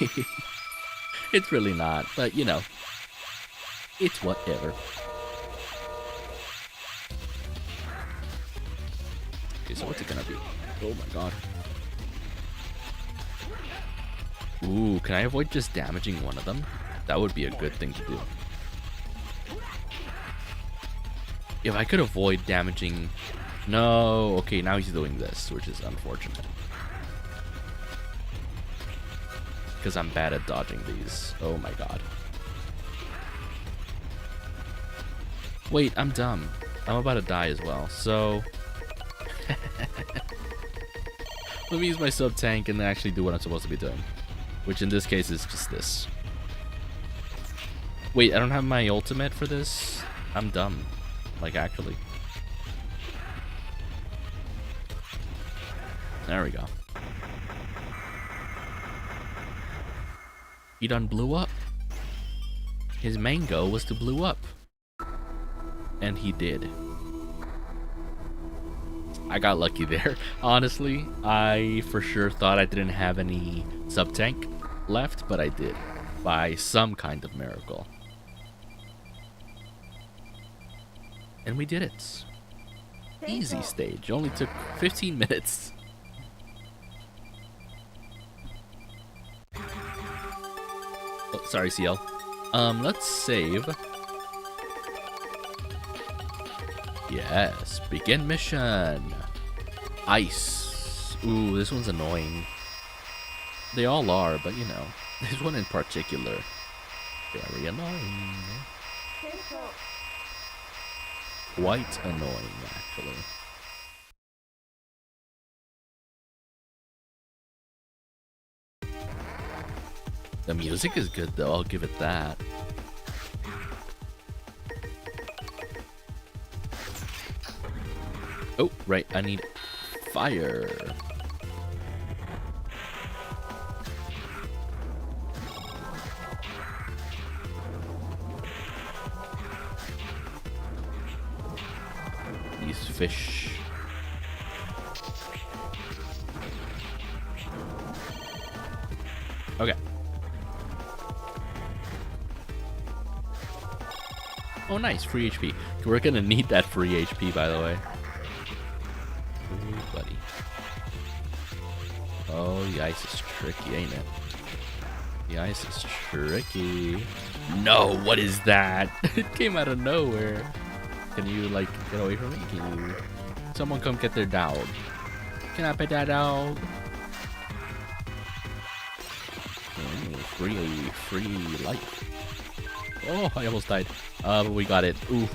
It's really not, but you know, it's whatever. Okay, so what's it gonna be? Oh my god. Ooh, can I avoid just damaging one of them? That would be a good thing to do. If I could avoid damaging... No, okay, now he's doing this, which is unfortunate. Because I'm bad at dodging these. Oh my god. Wait, I'm dumb. I'm about to die as well, so... Let me use my sub-tank and actually do what I'm supposed to be doing. Which in this case is just this. Wait, I don't have my ultimate for this? I'm dumb. Like, actually. There we go. He done blew up. His main goal was to blow up. And he did. I got lucky there. Honestly, I for sure thought I didn't have any sub-tank left, but I did. By some kind of miracle. And we did it. Easy stage. Only took 15 minutes. Oh, sorry, CL. Let's save. Yes, begin mission. Ice. Ooh, this one's annoying. They all are, but you know, this one in particular, very annoying. Quite annoying, actually. The music is good though, I'll give it that. Oh, right, I need fire. These fish. Okay. Oh, nice, free HP. We're gonna need that free HP, by the way. Ooh, buddy. Oh, the ice is tricky, ain't it? The ice is tricky. No, what is that? It came out of nowhere. Can you, like, get away from me? Can you... Someone come get their dog. Can I pet that dog? Oh, free life. Oh, I almost died. But we got it. Ooh,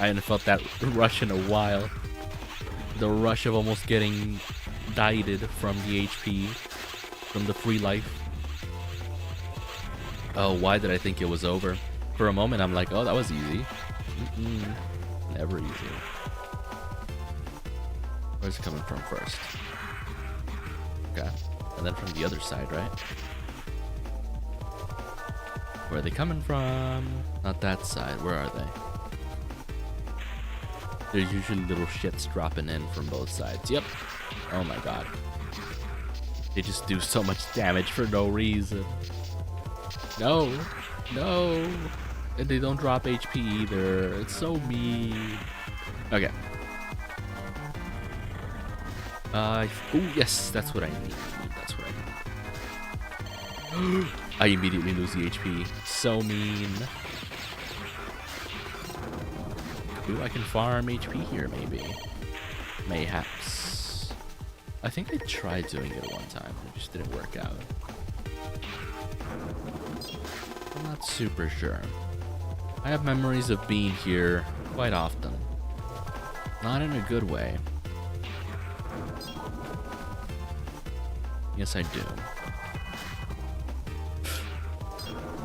I haven't felt that rush in a while. The rush of almost getting dieted from the HP, from the free life. Oh, why did I think it was over? For a moment, I'm like, oh, that was easy. Never easy. Where's it coming from first? Okay, and then from the other side, right? Where are they coming from? Not that side. Where are they? There's usually little shits dropping in from both sides. Yep. Oh my god. They just do so much damage for no reason. No. No. And they don't drop HP either. It's so mean. Okay. Oh yes, that's what I need. That's what I need. I immediately lose the HP. So mean. Ooh, I can farm HP here, maybe. Mayhaps. I think I tried doing it one time. It just didn't work out. I'm not super sure. I have memories of being here quite often. Not in a good way. Yes, I do.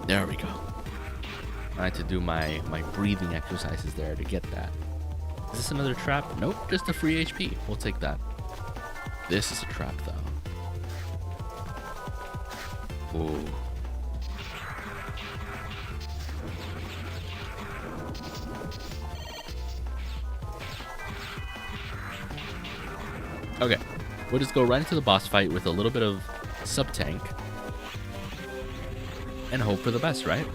There we go. I had to do my breathing exercises there to get that. Is this another trap? Nope, just a free HP. We'll take that. This is a trap, though. Ooh. Okay, we'll just go right into the boss fight with a little bit of sub-tank. And hope for the best, right?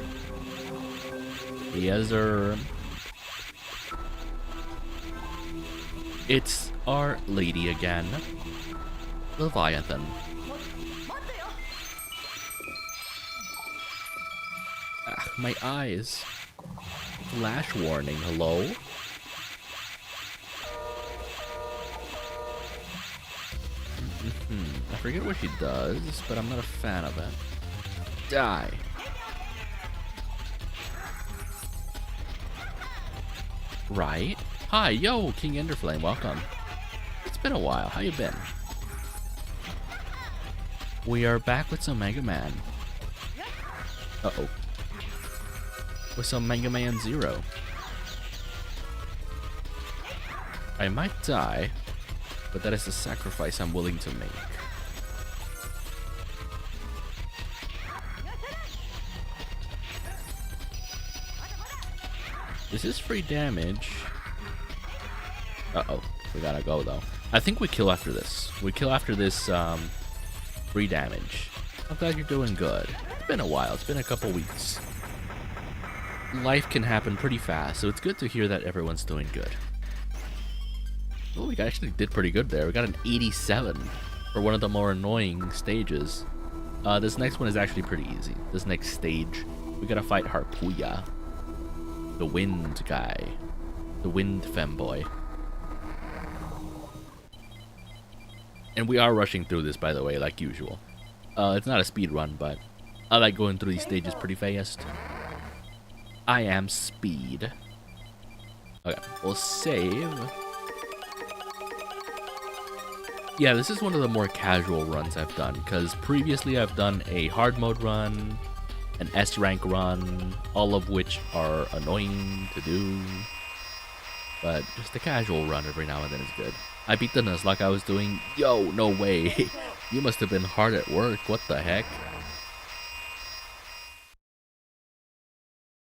Yes, sir. It's our lady again. Leviathan. Ah, my eyes. Flash warning, hello? I forget what she does, but I'm not a fan of it. Die. Right? Hi, yo, King Enderflame, welcome. It's been a while, how you been? We are back with some Mega Man. Uh-oh. With some Mega Man Zero. I might die, but that is a sacrifice I'm willing to make. This is free damage. Uh-oh. We gotta go, though. I think we kill after this. We kill after this, free damage. I'm glad you're doing good. It's been a while. It's been a couple weeks. Life can happen pretty fast, so it's good to hear that everyone's doing good. Oh, we actually did pretty good there. We got an 87 for one of the more annoying stages. This next one is actually pretty easy. This next stage, we gotta fight Harpuya. The wind guy. The wind femboy. And we are rushing through this, by the way, like usual. It's not a speed run, but I like going through these stages pretty fast. I am speed. Okay, we'll save. Yeah, this is one of the more casual runs I've done, because previously I've done a hard mode run, an S rank run, all of which are annoying to do. But just a casual run every now and then is good. I beat the Nuzlocke I was doing. Yo, no way. You must have been hard at work. What the heck?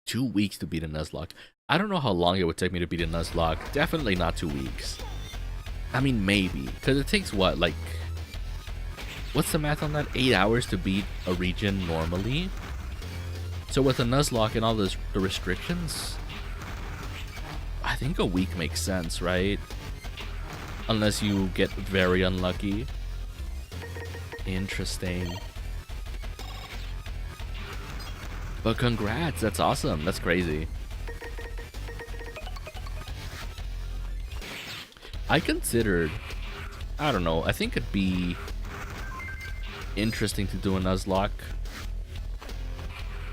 2 weeks to beat a Nuzlocke. I don't know how long it would take me to beat a Nuzlocke. Definitely not 2 weeks. I mean, maybe. Because it takes what? Like, what's the math on that? 8 hours to beat a region normally? So with a Nuzlocke and all the restrictions, I think a week makes sense, right? Unless you get very unlucky. Interesting. But congrats, that's awesome. That's crazy. I considered, I don't know, I think it'd be interesting to do a Nuzlocke.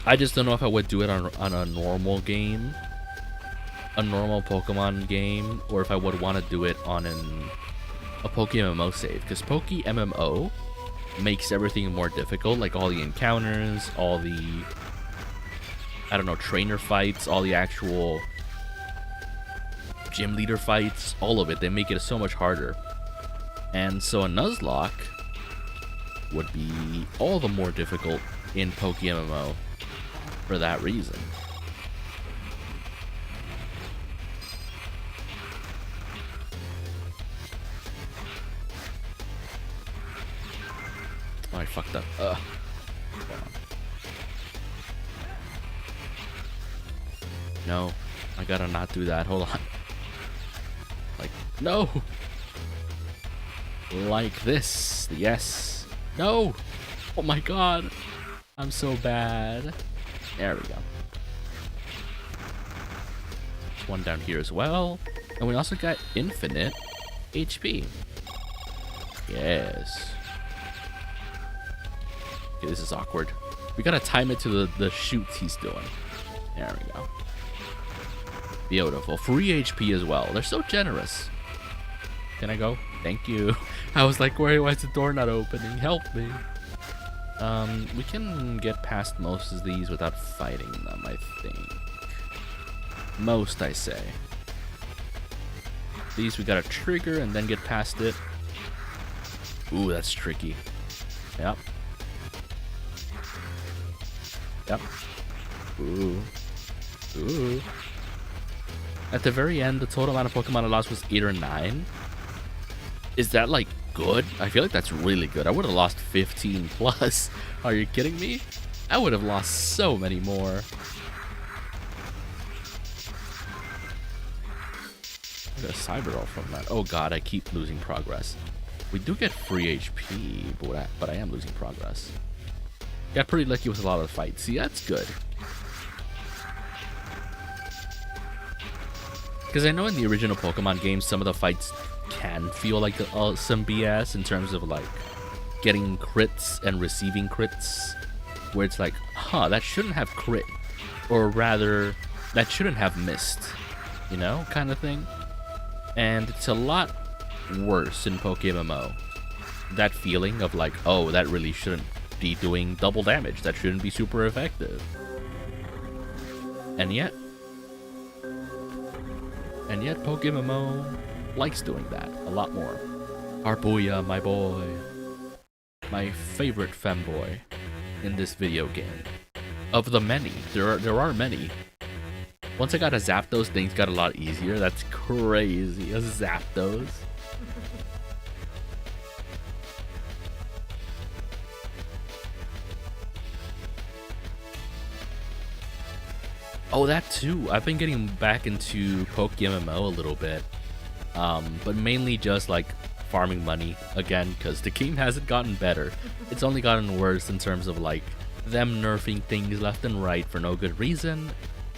I just don't know if I would do it on a normal game, a normal Pokemon game, or if I would want to do it on a PokeMMO save, because PokeMMO makes everything more difficult, like all the encounters, all the, I don't know, trainer fights, all the actual gym leader fights, all of it. They make it so much harder. And so a Nuzlocke would be all the more difficult in PokeMMO for that reason. Oh, I fucked up. No, I gotta not do that. Hold on. Like, no! Like this. Yes. No! Oh my god. I'm so bad. There we go. one down here as well. And we also got infinite HP. Yes. Okay, this is awkward. We gotta time it to the shoots he's doing. There we go. Beautiful. Free HP as well. They're so generous. Can I go? Thank you. I was like, why is the door not opening? Help me. We can get past most of these without fighting them, I think. Most, I say. These we gotta trigger and then get past it. Ooh, that's tricky. Yep. Yep. Ooh. Ooh. At the very end, the total amount of Pokemon I lost was 8 or 9. Is that, like, good? I feel like that's really good. I would have lost 15 plus. Are you kidding me? I would have lost so many more. I got a Cyber Roll from that. Oh god, I keep losing progress. We do get free HP, but I am losing progress. Got pretty lucky with a lot of the fights. See, that's good. Because I know in the original Pokemon games, some of the fights can feel like some BS in terms of like getting crits and receiving crits, where it's like, huh, that shouldn't have crit, or rather, that shouldn't have missed, you know, kind of thing. And it's a lot worse in PokeMMO. That feeling of like, oh, that really shouldn't be doing double damage. That shouldn't be super effective. And yet PokeMMO likes doing that a lot more. Arbuya, my boy. My favorite femboy in this video game. Of the many. There are many. Once I got a Zapdos, things got a lot easier. That's crazy. A Zapdos. Oh, that too. I've been getting back into PokeMMO a little bit. But mainly just like farming money again, because the game hasn't gotten better. It's only gotten worse in terms of like them nerfing things left and right for no good reason.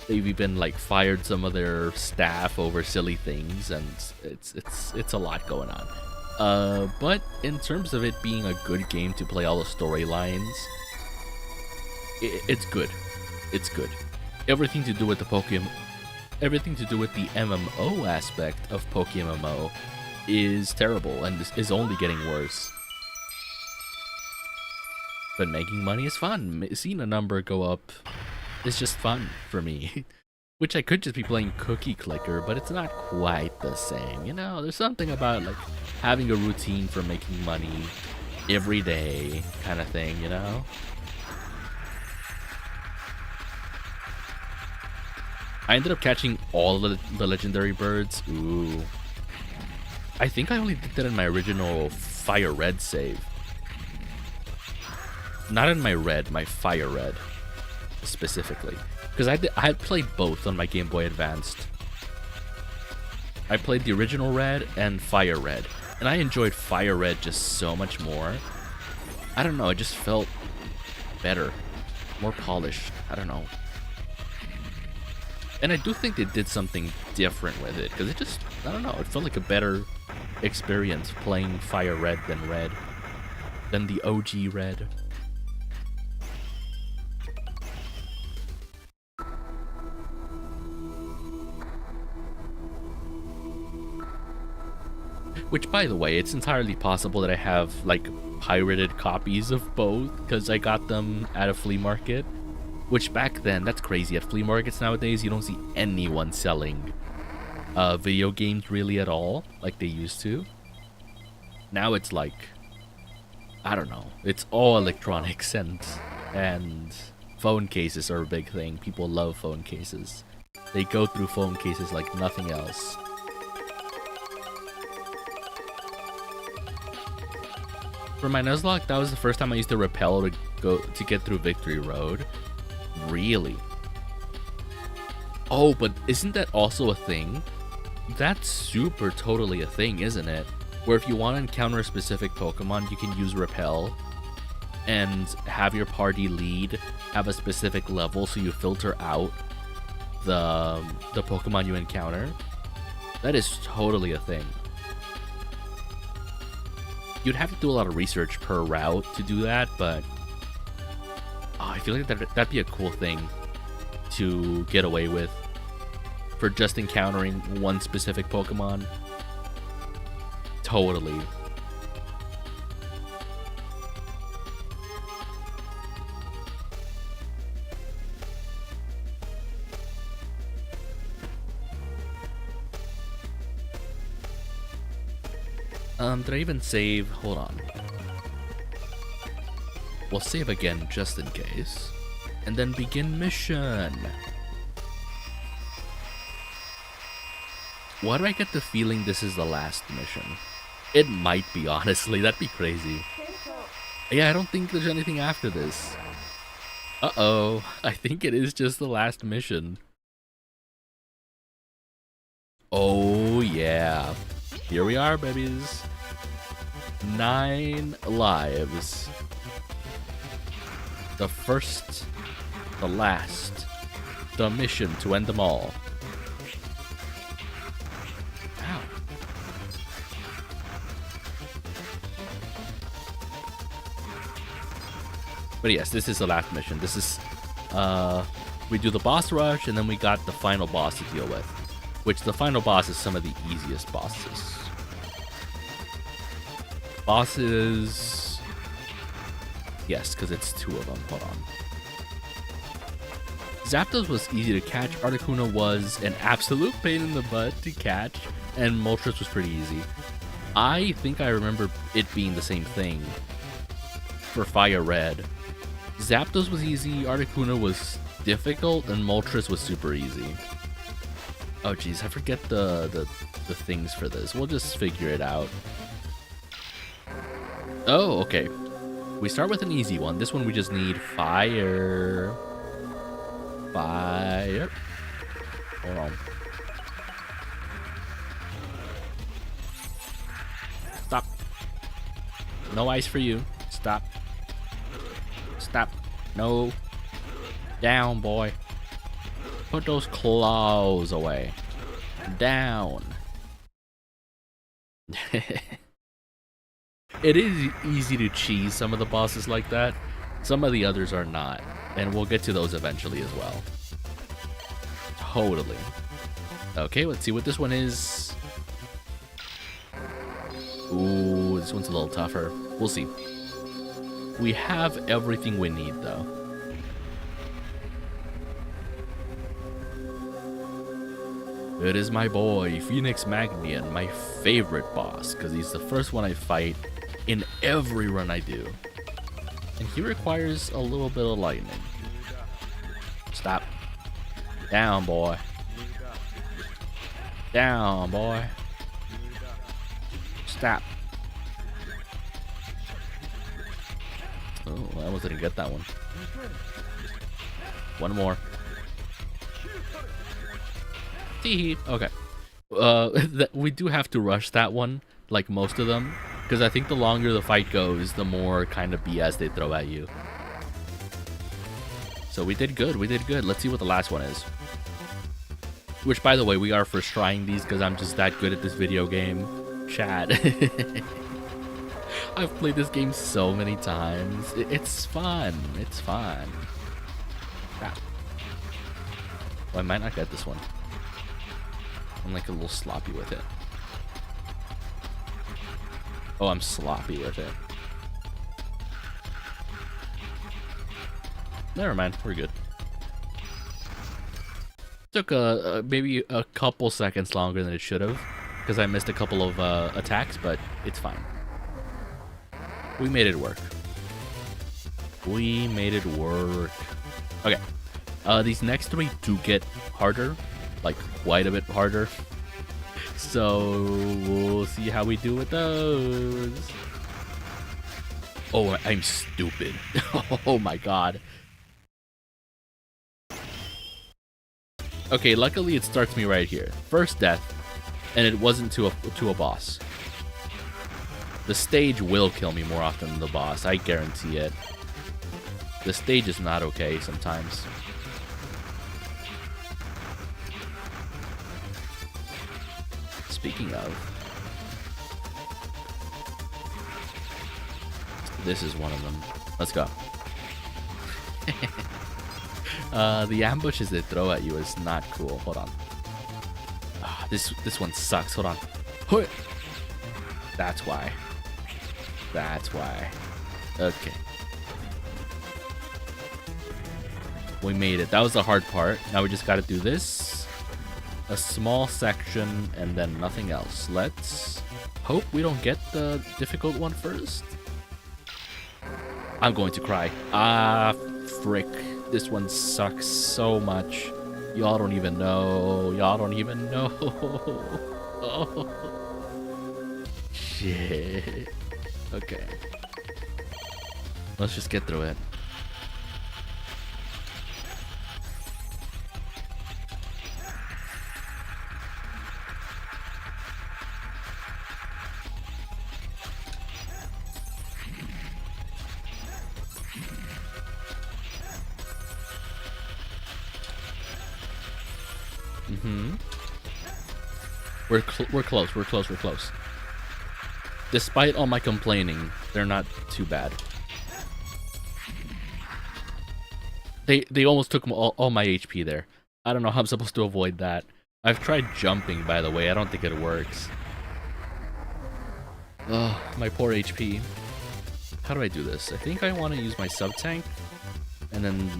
They've even like fired some of their staff over silly things, and it's a lot going on. But in terms of it being a good game to play all the storylines, it's good. It's good. Everything to do with the Pokemon, everything to do with the MMO aspect of PokeMMO is terrible and is only getting worse. But making money is fun. Seeing a number go up is just fun for me. Which I could just be playing Cookie Clicker, but it's not quite the same. You know, there's something about like having a routine for making money every day kind of thing, you know? I ended up catching all the legendary birds. Ooh. I think I only did that in my original Fire Red save. Not in my Red, my Fire Red specifically. Because I had played both on my Game Boy Advanced. I played the original Red and Fire Red. And I enjoyed Fire Red just so much more. I don't know, it just felt better. More polished. I don't know. And I do think they did something different with it, because it just, I don't know, it felt like a better experience playing Fire Red than the OG Red. Which, by the way, it's entirely possible that I have, like, pirated copies of both, because I got them at a flea market. Which back then, that's crazy. At flea markets nowadays, you don't see anyone selling video games really at all, like they used to. Now it's like, I don't know, it's all electronics, and phone cases are a big thing. People love phone cases. They go through phone cases like nothing else. For my Nuzlocke, that was the first time I used to rappel to get through Victory Road. Really? Oh, but isn't that also a thing? That's super totally a thing, isn't it? Where if you want to encounter a specific Pokemon, you can use Repel and have your party lead have a specific level so you filter out the Pokemon you encounter. That is totally a thing. You'd have to do a lot of research per route to do that, but I feel like that'd be a cool thing to get away with for just encountering one specific Pokemon. Totally. Did I even save? Hold on. We'll save again just in case. And then begin mission. Why do I get the feeling this is the last mission? It might be, honestly. That'd be crazy. Yeah, I don't think there's anything after this. Uh-oh. I think it is just the last mission. Oh, yeah. Here we are, babies. 9 lives. The first, the last, the mission to end them all. Ow. But yes, this is the last mission. This is, we do the boss rush, and then we got the final boss to deal with. Which the final boss is some of the easiest bosses. Bosses... Yes, because it's 2 of them. Hold on. Zapdos was easy to catch. Articuno was an absolute pain in the butt to catch. And Moltres was pretty easy. I think I remember it being the same thing for Fire Red. Zapdos was easy, Articuno was difficult, and Moltres was super easy. Oh geez, I forget the things for this. We'll just figure it out. Oh, okay. We start with an easy one. This one we just need fire. Fire. Hold on. Stop. No ice for you. Stop. Stop. No. Down, boy. Put those claws away. Down. It is easy to cheese some of the bosses like that. Some of the others are not. And we'll get to those eventually as well. Totally. Okay, let's see what this one is. Ooh, this one's a little tougher. We'll see. We have everything we need, though. It is my boy, Phoenix Magnian, my favorite boss, because he's the first one I fight in every run I do. And he requires a little bit of lightning. Stop. Down, boy. Down, boy. Stop. Oh, I almost didn't get that one. One more. Okay. We do have to rush that one, like most of them, because I think the longer the fight goes, the more kind of BS they throw at you. So we did good. We did good. Let's see what the last one is. Which, by the way, we are first trying these because I'm just that good at this video game. Chat. I've played this game so many times. It's fun. It's fun. Crap. Oh, I might not get this one. I'm like a little sloppy with it. Oh, I'm sloppy with it. Never mind, we're good. Took maybe a couple seconds longer than it should have, because I missed a couple of attacks, but it's fine. We made it work. We made it work. Okay. These next 3 do get harder. Like, quite a bit harder. So, we'll see how we do with those. Oh, I'm stupid. Oh my god. Okay, luckily it starts me right here. First death, and it wasn't to a boss. The stage will kill me more often than the boss, I guarantee it. The stage is not okay sometimes. speaking of, this is one of them. Let's go. The ambushes they throw at you is not cool. Hold on. This one sucks. Hold on. That's why. That's why. Okay. We made it. That was the hard part. Now we just gotta do this. A small section and then nothing else. Let's hope we don't get the difficult one first. I'm going to cry. Ah, frick. This one sucks so much. Y'all don't even know. Y'all don't even know. Oh. Shit. Okay. Let's just get through it. We're close. We're close. Despite all my complaining, they're not too bad. They almost took all my HP there. I don't know how I'm supposed to avoid that. I've tried jumping, by the way. I don't think it works. Oh, my poor HP. How do I do this? I think I want to use my sub-tank and then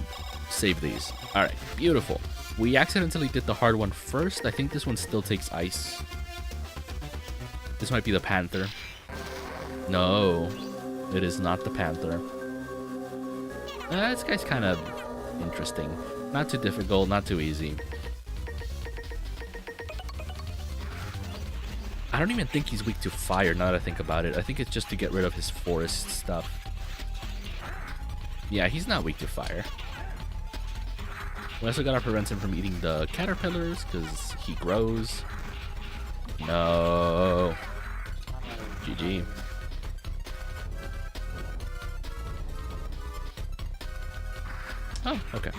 save these. Alright, beautiful. We accidentally did the hard one first. I think this one still takes ice. This might be the Panther. No, it is not the Panther. This guy's kind of interesting. Not too difficult, not too easy. I don't even think he's weak to fire now that I think about it. I think it's just to get rid of his forest stuff. Yeah, he's not weak to fire. We also gotta prevent him from eating the caterpillars because he grows. No. GG. Oh, okay.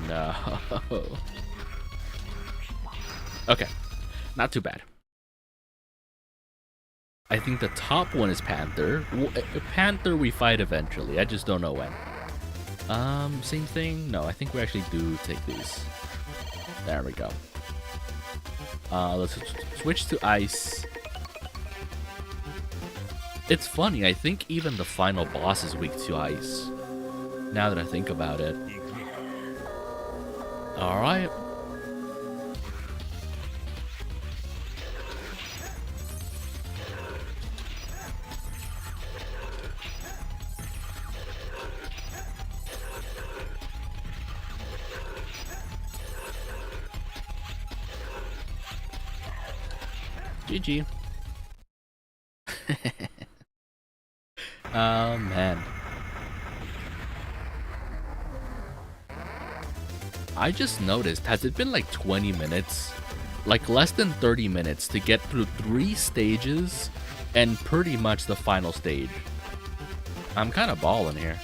No. Okay. Not too bad. I think the top one is Panther. Panther we fight eventually. I just don't know when. Same thing? No, I think we actually do take these. There we go. Let's switch to ice. It's funny, I think even the final boss is weak to ice. Now that I think about it. Alright. GG. Oh man. I just noticed, has it been like 20 minutes? Like less than 30 minutes to get through 3 stages and pretty much the final stage. I'm kind of balling here.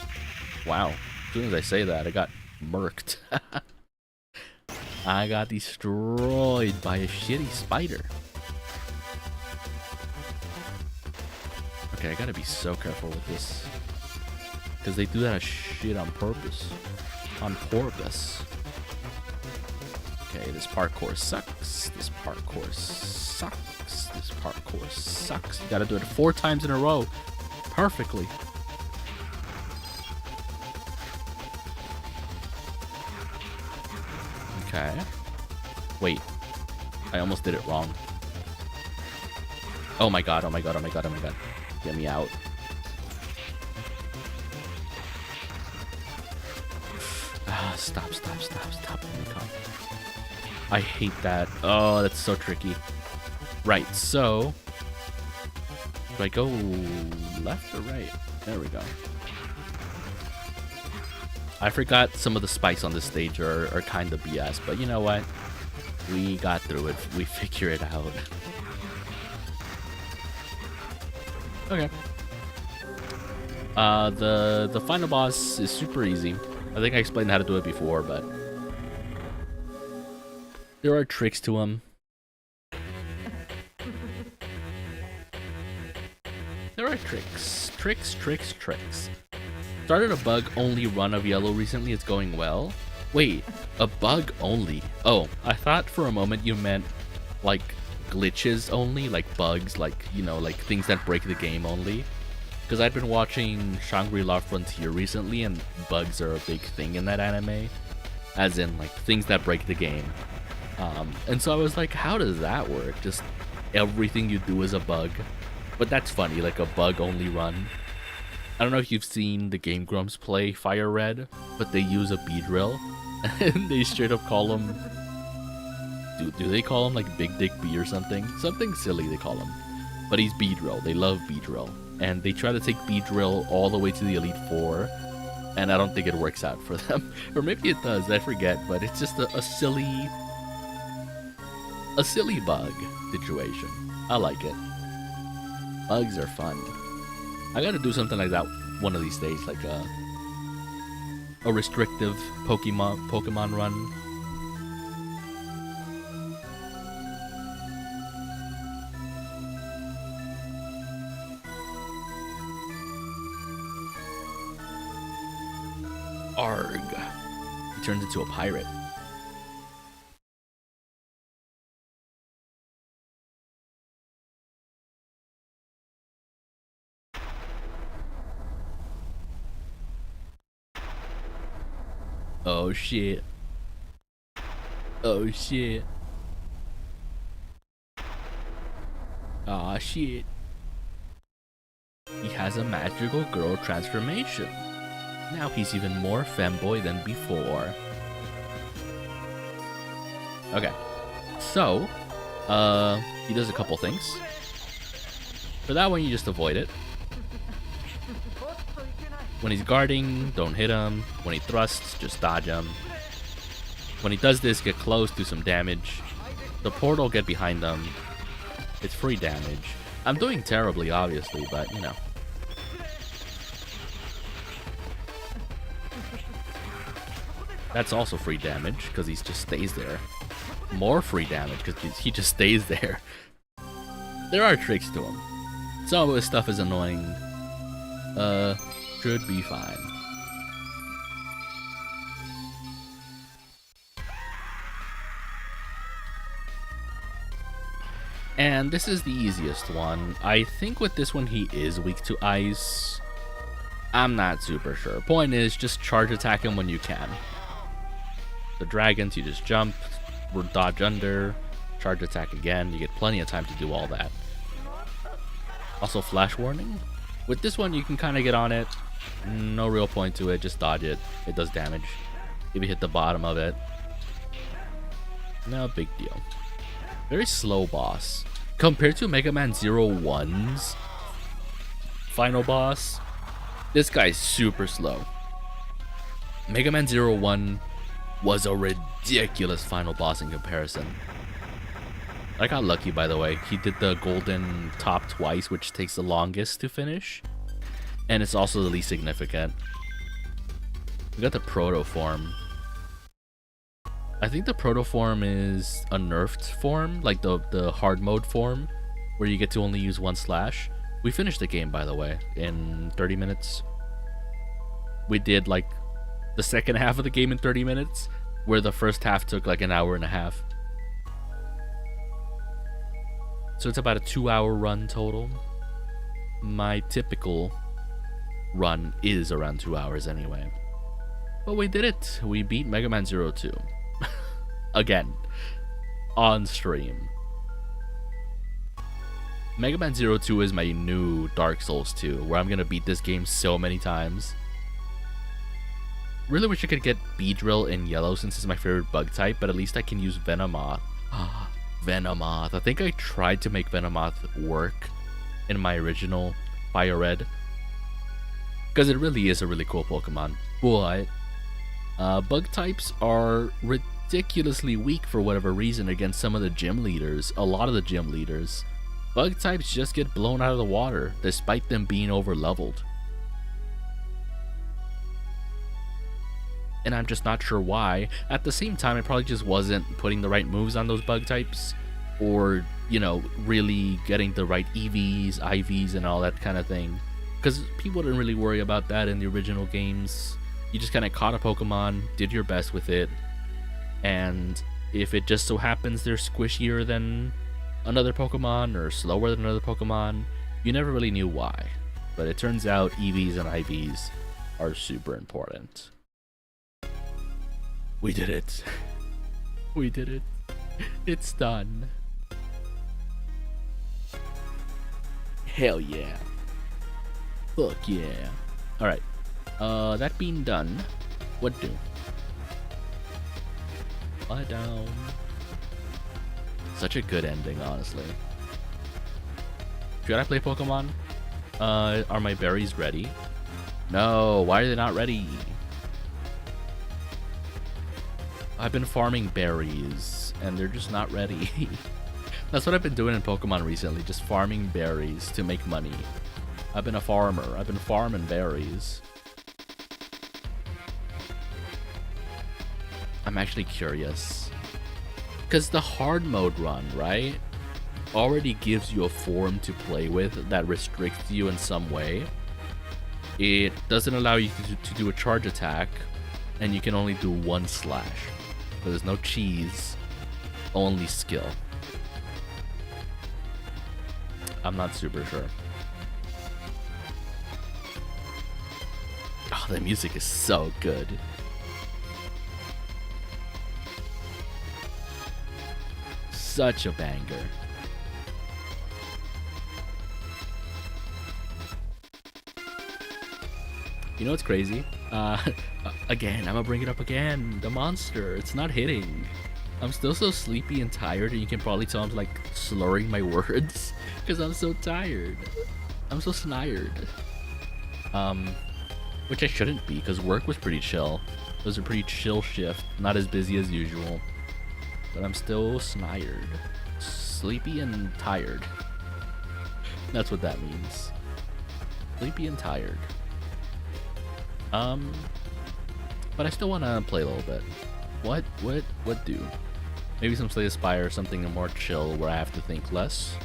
Wow. As soon as I say that, I got murked. I got destroyed by a shitty spider. Okay, I gotta be so careful with this. Because they do that shit on purpose. On purpose. Okay, this parkour sucks. This parkour sucks. This parkour sucks. You gotta do it 4 times in a row. Perfectly. Okay. Wait. I almost did it wrong. Oh my god, oh my god, oh my god, oh my god. Get me out. Stop. Let me come. I hate that. Oh, that's so tricky. Right, so... do I go left or right? There we go. I forgot some of the spikes on this stage are kind of BS, but you know what? We got through it. We figure it out. Okay. The final boss is super easy. I think I explained how to do it before, but there are tricks to him. There are tricks. Tricks. Started a bug-only run of yellow recently. It's going well. Wait, a bug only? Oh, I thought for a moment you meant like glitches only, like bugs, like, you know, like things that break the game only. Because I'd been watching Shangri-La Frontier recently, and bugs are a big thing in that anime. As in, like, things that break the game. And so I was like, how does that work? Just everything you do is a bug. But that's funny, like a bug-only run. I don't know if you've seen the Game Grumps play Fire Red, but they use a B-drill. And they straight up call them... Do they call him like Big Dick B or something? Something silly they call him. But he's B-drill. They love B-drill. And they try to take B-drill all the way to the Elite Four. And I don't think it works out for them. Or maybe it does, I forget. But it's just a silly bug situation. I like it. Bugs are fun. I gotta do something like that one of these days, like a restrictive Pokemon run. Arg. He turns into a pirate. Oh shit. Oh shit. Aw shit. He has a magical girl transformation. Now he's even more femboy than before. Okay. So, he does a couple things. For that one, you just avoid it. When he's guarding, don't hit him. When he thrusts, just dodge him. When he does this, get close, do some damage. The portal, get behind him. It's free damage. I'm doing terribly, obviously, but, you know. That's also free damage, because he just stays there. More free damage, because he just stays there. There are tricks to him. Some of his stuff is annoying. Should be fine. And this is the easiest one. I think with this one he is weak to ice. I'm not super sure. Point is, just charge attack him when you can. The dragons, you just jump, dodge under, charge attack again. You get plenty of time to do all that. Also, flash warning. With this one, you can kind of get on it. No real point to it. Just dodge it. It does damage. If you hit the bottom of it. No big deal. Very slow boss. Compared to Mega Man 01's final boss, this guy's super slow. Mega Man 01 was a ridiculous final boss in comparison. I got lucky, by the way. He did the golden top twice, which takes the longest to finish. And it's also the least significant. We got the proto form. I think the proto form is a nerfed form, like the hard mode form, where you get to only use one slash. We finished the game, by the way, in 30 minutes. We did like the second half of the game in 30 minutes, where the first half took like an hour and a half. So it's about a 2-hour run total. My typical run is around 2 hours anyway. But we did it. We beat Mega Man 02. Again. On stream. Mega Man 02 is my new Dark Souls 2, where I'm gonna beat this game so many times. Really wish I could get B-Drill in yellow since it's my favorite bug type, but at least I can use Venomoth. Venomoth. I think I tried to make Venomoth work in my original Fire Red, because it really is a really cool Pokemon. But bug types are ridiculously weak for whatever reason against some of the gym leaders. A lot of the gym leaders. Bug types just get blown out of the water despite them being over leveled. and I'm just not sure why. At the same time, I probably just wasn't putting the right moves on those bug types, or, you know, really getting the right EVs, IVs, and all that kind of thing. Because people didn't really worry about that in the original games. You just kind of caught a Pokemon, did your best with it, and if it just so happens they're squishier than another Pokemon or slower than another Pokemon, you never really knew why. But it turns out EVs and IVs are super important. We did it. We did it. It's done. Hell yeah. Fuck yeah. Alright. That being done, what do? Lie down. Such a good ending, honestly. Should I play Pokemon? Are my berries ready? No, why are they not ready? I've been farming berries, and they're just not ready. That's what I've been doing in Pokemon recently, just farming berries to make money. I've been a farmer. I've been farming berries. I'm actually curious. Because the hard mode run, right, already gives you a form to play with that restricts you in some way. It doesn't allow you to do a charge attack, and you can only do one slash. So there's no cheese, only skill. I'm not super sure. Oh, the music is so good. Such a banger. You know what's crazy? Again, I'm gonna bring it up again. The monster, it's not hitting. I'm still so sleepy and tired, and you can probably tell I'm like slurring my words because I'm so tired. I'm so snired. Which I shouldn't be, because work was pretty chill. It was a pretty chill shift, not as busy as usual. But I'm still snired. Sleepy and tired. That's what that means. Sleepy and tired. But I still want to play a little bit. What do? Maybe some Slay the Spire, something more chill where I have to think less.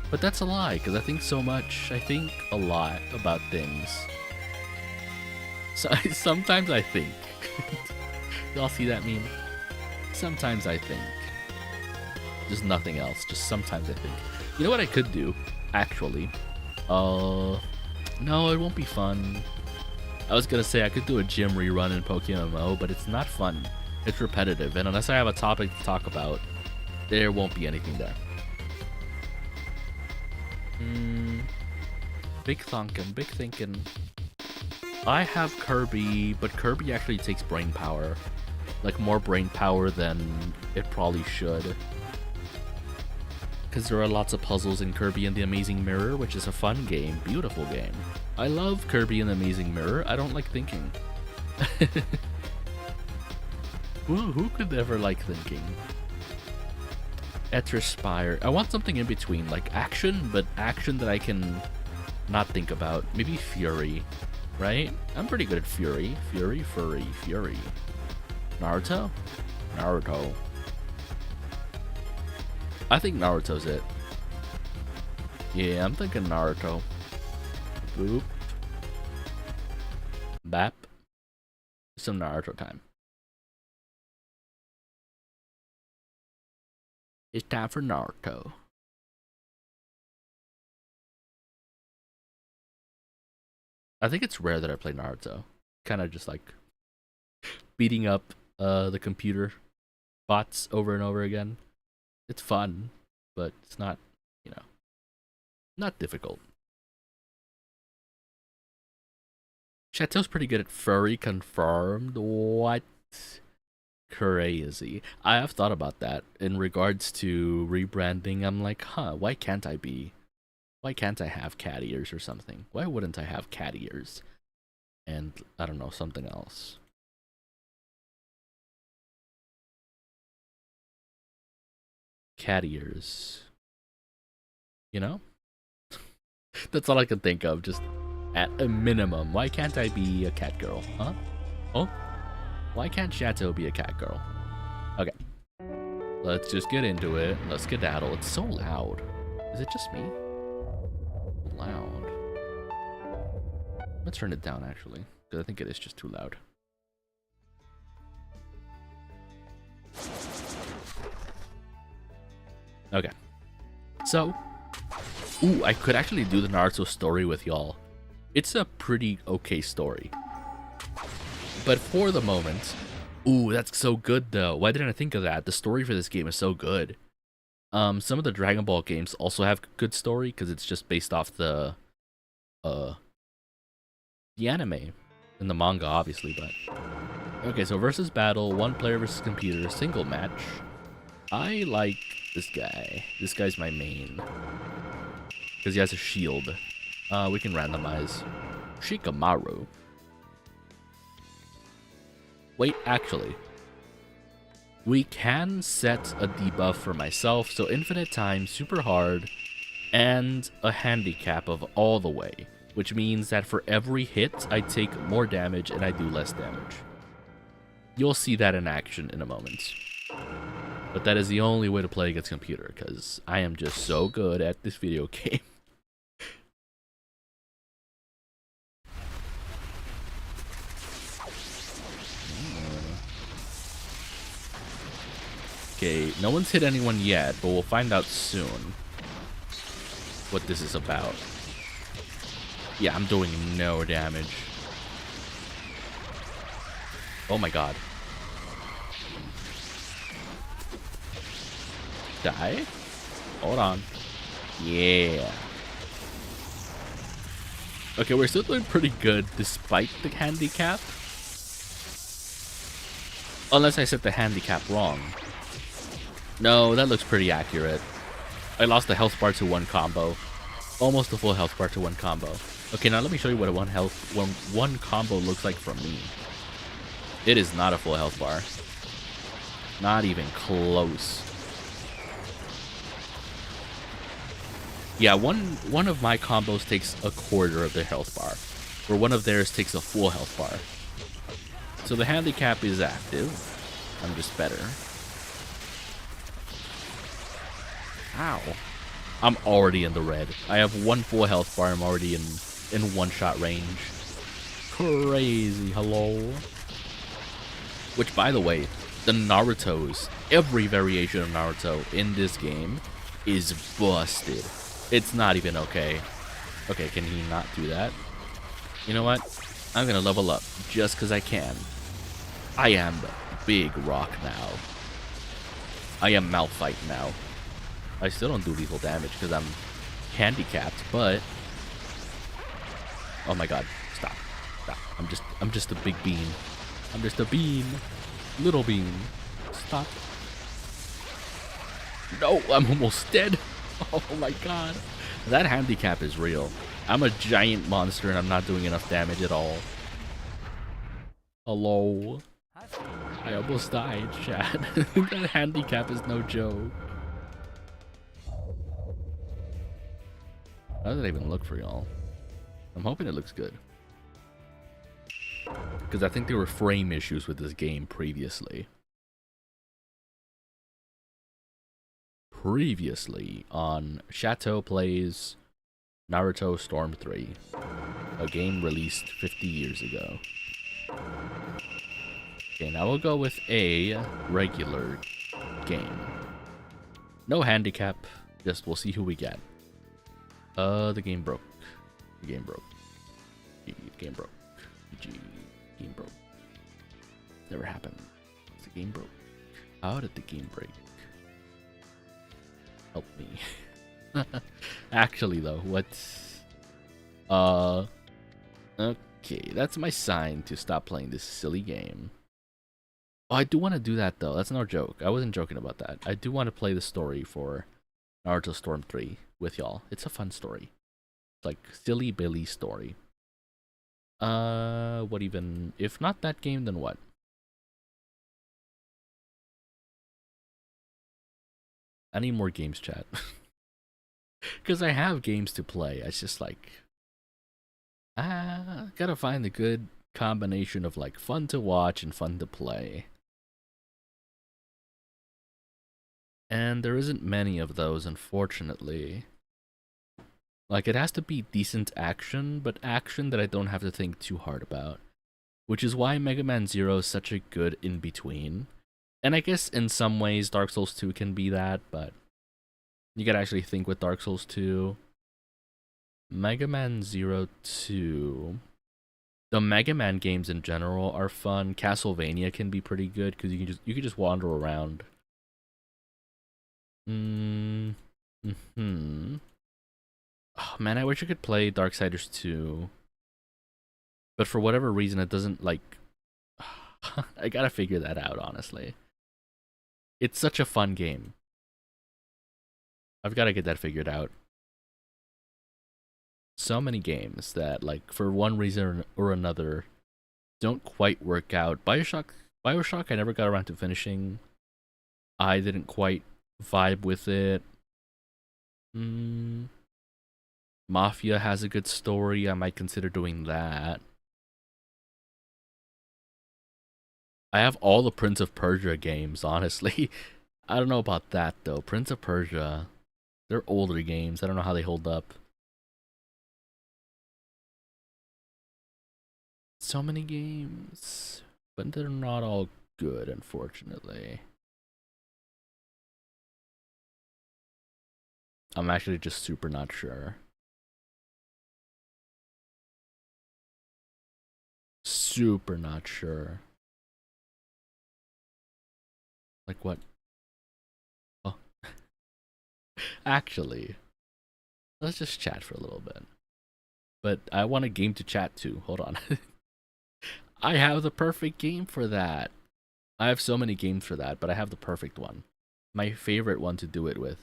But that's a lie, because I think so much. I think a lot about things. So sometimes I think. Y'all see that meme? Sometimes I think. Just nothing else. Just sometimes I think. You know what I could do? Actually. No, it won't be fun. I was gonna say I could do a gym rerun in PokeMMO, but it's not fun. It's repetitive, and unless I have a topic to talk about, there won't be anything there. Big thinking. I have Kirby, but Kirby actually takes brain power. Like, more brain power than it probably should. Because there are lots of puzzles in Kirby and the Amazing Mirror, which is a fun game, beautiful game. I love Kirby and the Amazing Mirror. I don't like thinking. Who could ever like thinking? Etrispire. I want something in between, like action, but action that I can not think about. Maybe Fury, right? I'm pretty good at Fury. Fury. Naruto? Naruto. I think Naruto's it. Yeah, I'm thinking Naruto. Boop. Bap. Some Naruto time. It's time for Naruto. I think it's rare that I play Naruto. Kind of just like beating up the computer bots over and over again. It's fun, but it's not, not difficult. Chateau's pretty good at furry, confirmed. What? Crazy. I have thought about that in regards to rebranding. I'm like, why can't I have cat ears or something? Why wouldn't I have cat ears? And I don't know, something else. Cat ears. You know? That's all I can think of, just at a minimum. Why can't I be a cat girl, huh? Oh? Why can't Chateau be a cat girl? Okay. Let's just get into it. Let's skedaddle. It's so loud. Is it just me? Loud. Let's turn it down, actually. Because I think it is just too loud. Okay. So. Ooh, I could actually do the Naruto story with y'all. It's a pretty okay story. But for the moment... Ooh, that's so good, though. Why didn't I think of that? The story for this game is so good. Some of the Dragon Ball games also have good story, because it's just based off the anime. And the manga, obviously, but... Okay, so versus battle, 1 player versus computer, single match. I like this guy. This guy's my main. Because he has a shield. We can randomize. Shikamaru. Wait, actually. We can set a debuff for myself, so infinite time, super hard, and a handicap of all the way. Which means that for every hit, I take more damage and I do less damage. You'll see that in action in a moment. But that is the only way to play against computer, because I am just so good at this video game. Okay, no one's hit anyone yet, but we'll find out soon what this is about. Yeah, I'm doing no damage. Oh my god. Die? Hold on. Yeah. Okay, we're still doing pretty good despite the handicap. Unless I set the handicap wrong. No, that looks pretty accurate. I lost the health bar to 1 combo. Almost a full health bar to 1 combo. Okay, now let me show you what one combo looks like from me. It is not a full health bar. Not even close. Yeah, one of my combos takes a quarter of their health bar, where one of theirs takes a full health bar. So the handicap is active. I'm just better. Ow. I'm already in the red. I have 1 full health bar. I'm already in 1-shot range. Crazy. Hello. Which, by the way, the Naruto's, every variation of Naruto in this game is busted. It's not even okay. Okay, can he not do that? You know what? I'm gonna level up just because I can. I am Big Rock now. I am Malphite now. I still don't do lethal damage because I'm handicapped, but... Oh my god. Stop. Stop. I'm just a big bean. I'm just a bean. Little bean. Stop. No, I'm almost dead. Oh my god. That handicap is real. I'm a giant monster and I'm not doing enough damage at all. Hello. I almost died, chat. That handicap is no joke. How does it even look for y'all? I'm hoping it looks good. Because I think there were frame issues with this game previously. Previously on Chateau Plays Naruto Storm 3, a game released 50 years ago. Okay, now we'll go with a regular game. No handicap, just we'll see who we get. The game broke. The game broke. The game broke. GG. Game broke. Never happened. The game broke. How did the game break? Help me. Actually, though, what's... Okay, that's my sign to stop playing this silly game. Oh, I do want to do that, though. That's no joke. I wasn't joking about that. I do want to play the story for Naruto Storm 3 with y'all. It's a fun story. It's like silly Billy story. What even? If not that game, then what? I need more games, chat. Because I have games to play. It's just like... gotta find the good combination of like fun to watch and fun to play. And there isn't many of those, unfortunately. Like, it has to be decent action, but action that I don't have to think too hard about. Which is why Mega Man Zero is such a good in-between. And I guess in some ways Dark Souls 2 can be that, but you gotta actually think with Dark Souls 2. Mega Man Zero 2. The Mega Man games in general are fun. Castlevania can be pretty good because you can just wander around. Oh man, I wish I could play Darksiders 2. But for whatever reason it doesn't like I gotta figure that out, honestly. It's such a fun game. I've gotta get that figured out. So many games that, like, for one reason or another, don't quite work out. Bioshock, I never got around to finishing. I didn't quite vibe with it. Mafia has a good story. I might consider doing that. I have all the Prince of Persia games, honestly. I don't know about that, though. Prince of Persia, they're older games. I don't know how they hold up. So many games, but they're not all good, unfortunately. I'm actually just super not sure. Super not sure. Like what? Oh. Actually, let's just chat for a little bit. But I want a game to chat to. Hold on. I have the perfect game for that. I have so many games for that, but I have the perfect one. My favorite one to do it with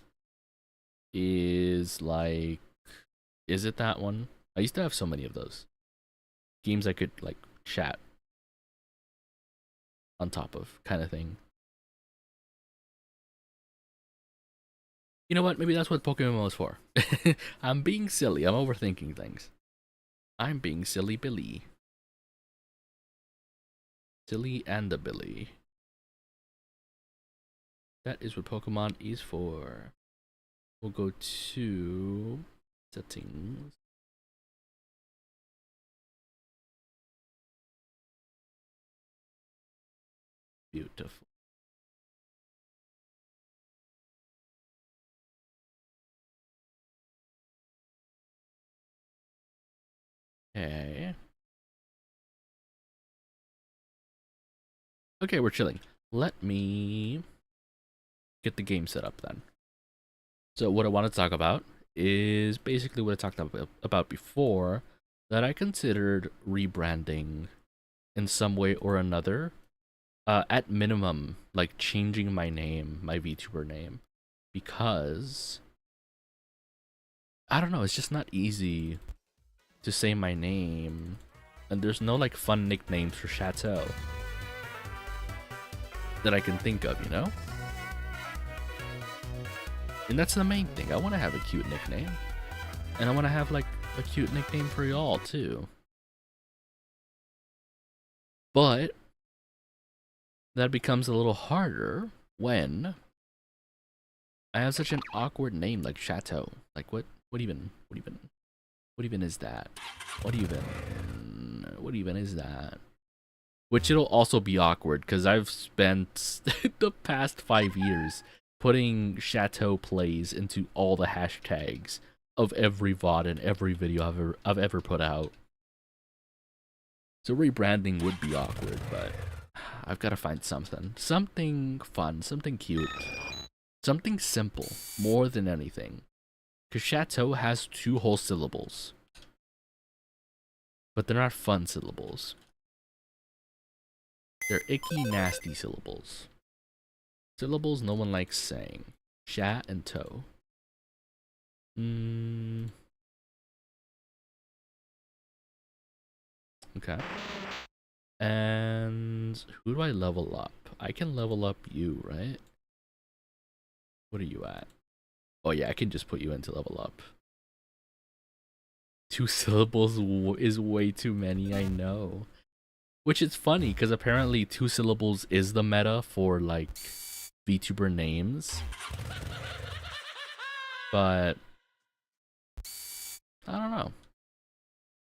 is like... Is it that one? I used to have so many of those. Games I could, like, chat on top of, kind of thing. You know what? Maybe that's what Pokemon is for. I'm being silly. I'm overthinking things. I'm being silly Billy. Silly and the Billy. That is what Pokemon is for. We'll go to settings. Beautiful. Okay. Okay, we're chilling. Let me get the game set up then. So what I want to talk about is basically what I talked about before, that I considered rebranding in some way or another. At minimum, like changing my name, my VTuber name, because I don't know, it's just not easy to say my name, and there's no like fun nicknames for Chateau that I can think of, you know? And that's the main thing. I want to have a cute nickname, and I want to have like a cute nickname for y'all too. But that becomes a little harder when I have such an awkward name like Chateau. Like what even is that? What even is that? Which it'll also be awkward because I've spent the past 5 years putting Chateau plays into all the hashtags of every VOD and every video I've ever put out. So rebranding would be awkward, but I've got to find something. Something fun, something cute, something simple, more than anything. Because Chateau has 2 whole syllables. But they're not fun syllables. They're icky, nasty syllables. Syllables no one likes saying. Chat and toe. Okay. And who do I level up? I can level up you, right? What are you at? Oh yeah, I can just put you into level up. 2 syllables is way too many, I know. Which is funny because apparently 2 syllables is the meta for like VTuber names. But I don't know.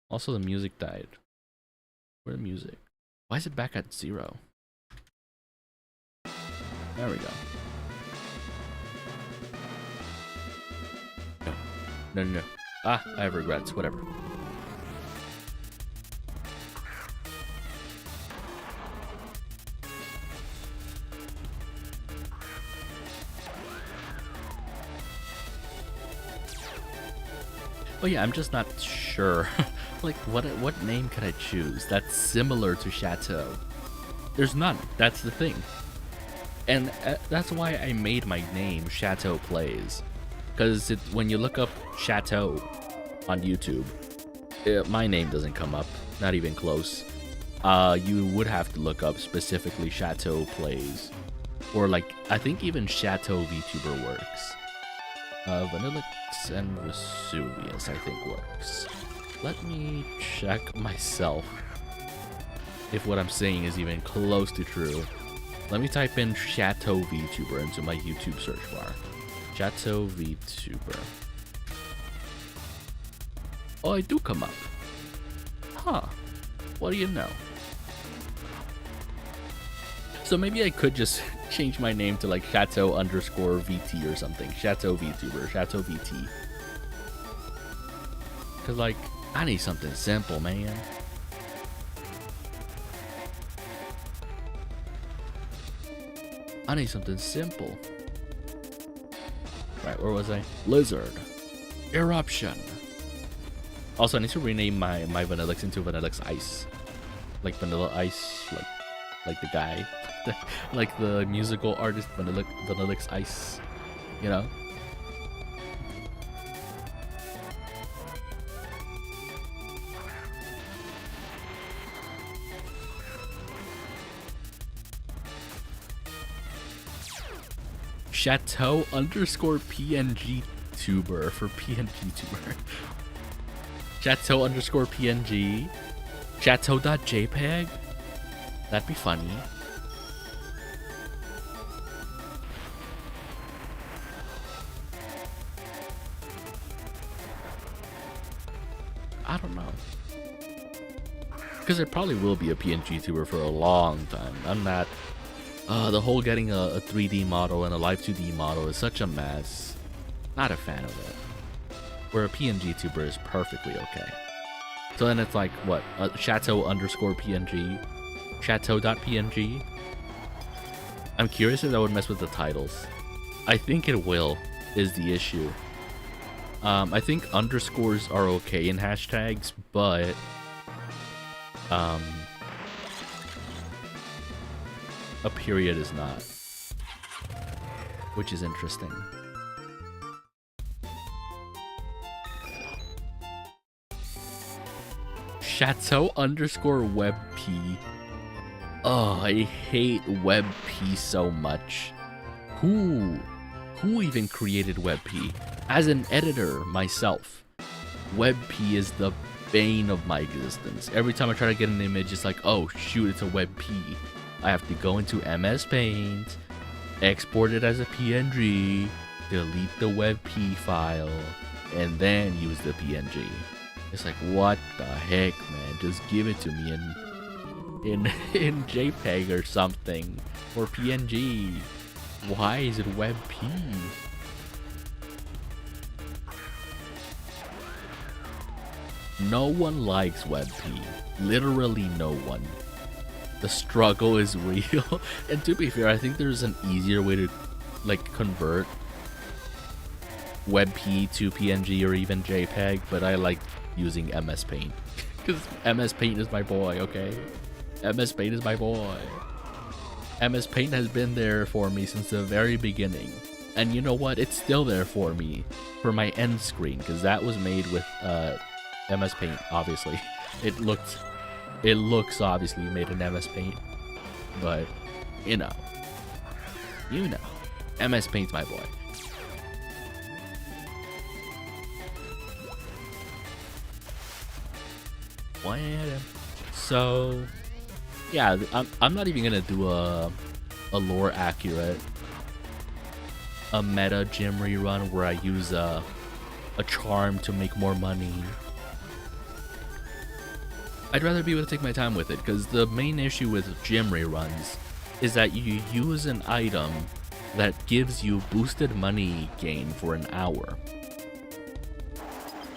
Also, the music died. Where's the music? Why is it back at 0? There we go. No. Ah, I have regrets. Whatever. But yeah, I'm just not sure. Like, what name could I choose that's similar to Chateau? There's none. That's the thing. And that's why I made my name Chateau Plays. Because when you look up Chateau on YouTube, my name doesn't come up. Not even close. You would have to look up specifically Chateau Plays. Or like, I think even Chateau VTuber works. Vanillix and Vesuvius, I think, works. Let me check myself if what I'm saying is even close to true. Let me type in Chateau VTuber into my YouTube search bar. Chateau VTuber. Oh, I do come up. Huh. What do you know? So maybe I could just change my name to like Chateau_VT or something. Chateau VTuber, Chateau VT. Cause like, I need something simple, man. I need something simple. Right, where was I? Lizard. Eruption. Also, I need to rename my Vanillix into Vanillix Ice. Like Vanilla Ice, like the guy. Like the musical artist Vanillix Ice. You know? Chateau_PNGtuber for pngtuber. Chateau_PNG. Chateau.jpg. That'd be funny. I don't know. Because there probably will be a PNGtuber for a long time. I'm not. The whole getting a 3D model and a live 2D model is such a mess. Not a fan of it. Where a PNGtuber is perfectly okay. So then it's like, what? Chateau_PNG? Chateau.png? I'm curious if that would mess with the titles. I think it will, is the issue. I think underscores are okay in hashtags, but a period is not, which is interesting. Chateau_WebP. Oh, I hate WebP so much. Who even created WebP? As an editor myself, WebP is the bane of my existence. Every time I try to get an image, it's like, oh shoot, it's a WebP. I have to go into MS Paint, export it as a PNG, delete the WebP file, and then use the PNG. It's like, what the heck, man? Just give it to me in JPEG or something, or PNG. Why is it WebP? No one likes WebP. Literally no one. The struggle is real. And to be fair, I think there's an easier way to like convert WebP to PNG or even JPEG, but I like using MS Paint. Because MS Paint is my boy, okay? MS Paint is my boy. MS Paint has been there for me since the very beginning. And you know what? It's still there for me for my end screen, because that was made with MS Paint, obviously. It looks obviously made in MS Paint, but you know, MS Paint's my boy. So Yeah, I'm not even gonna do a lore accurate, a meta gym rerun where I use a charm to make more money. I'd rather be able to take my time with it, because the main issue with gym reruns is that you use an item that gives you boosted money gain for an hour.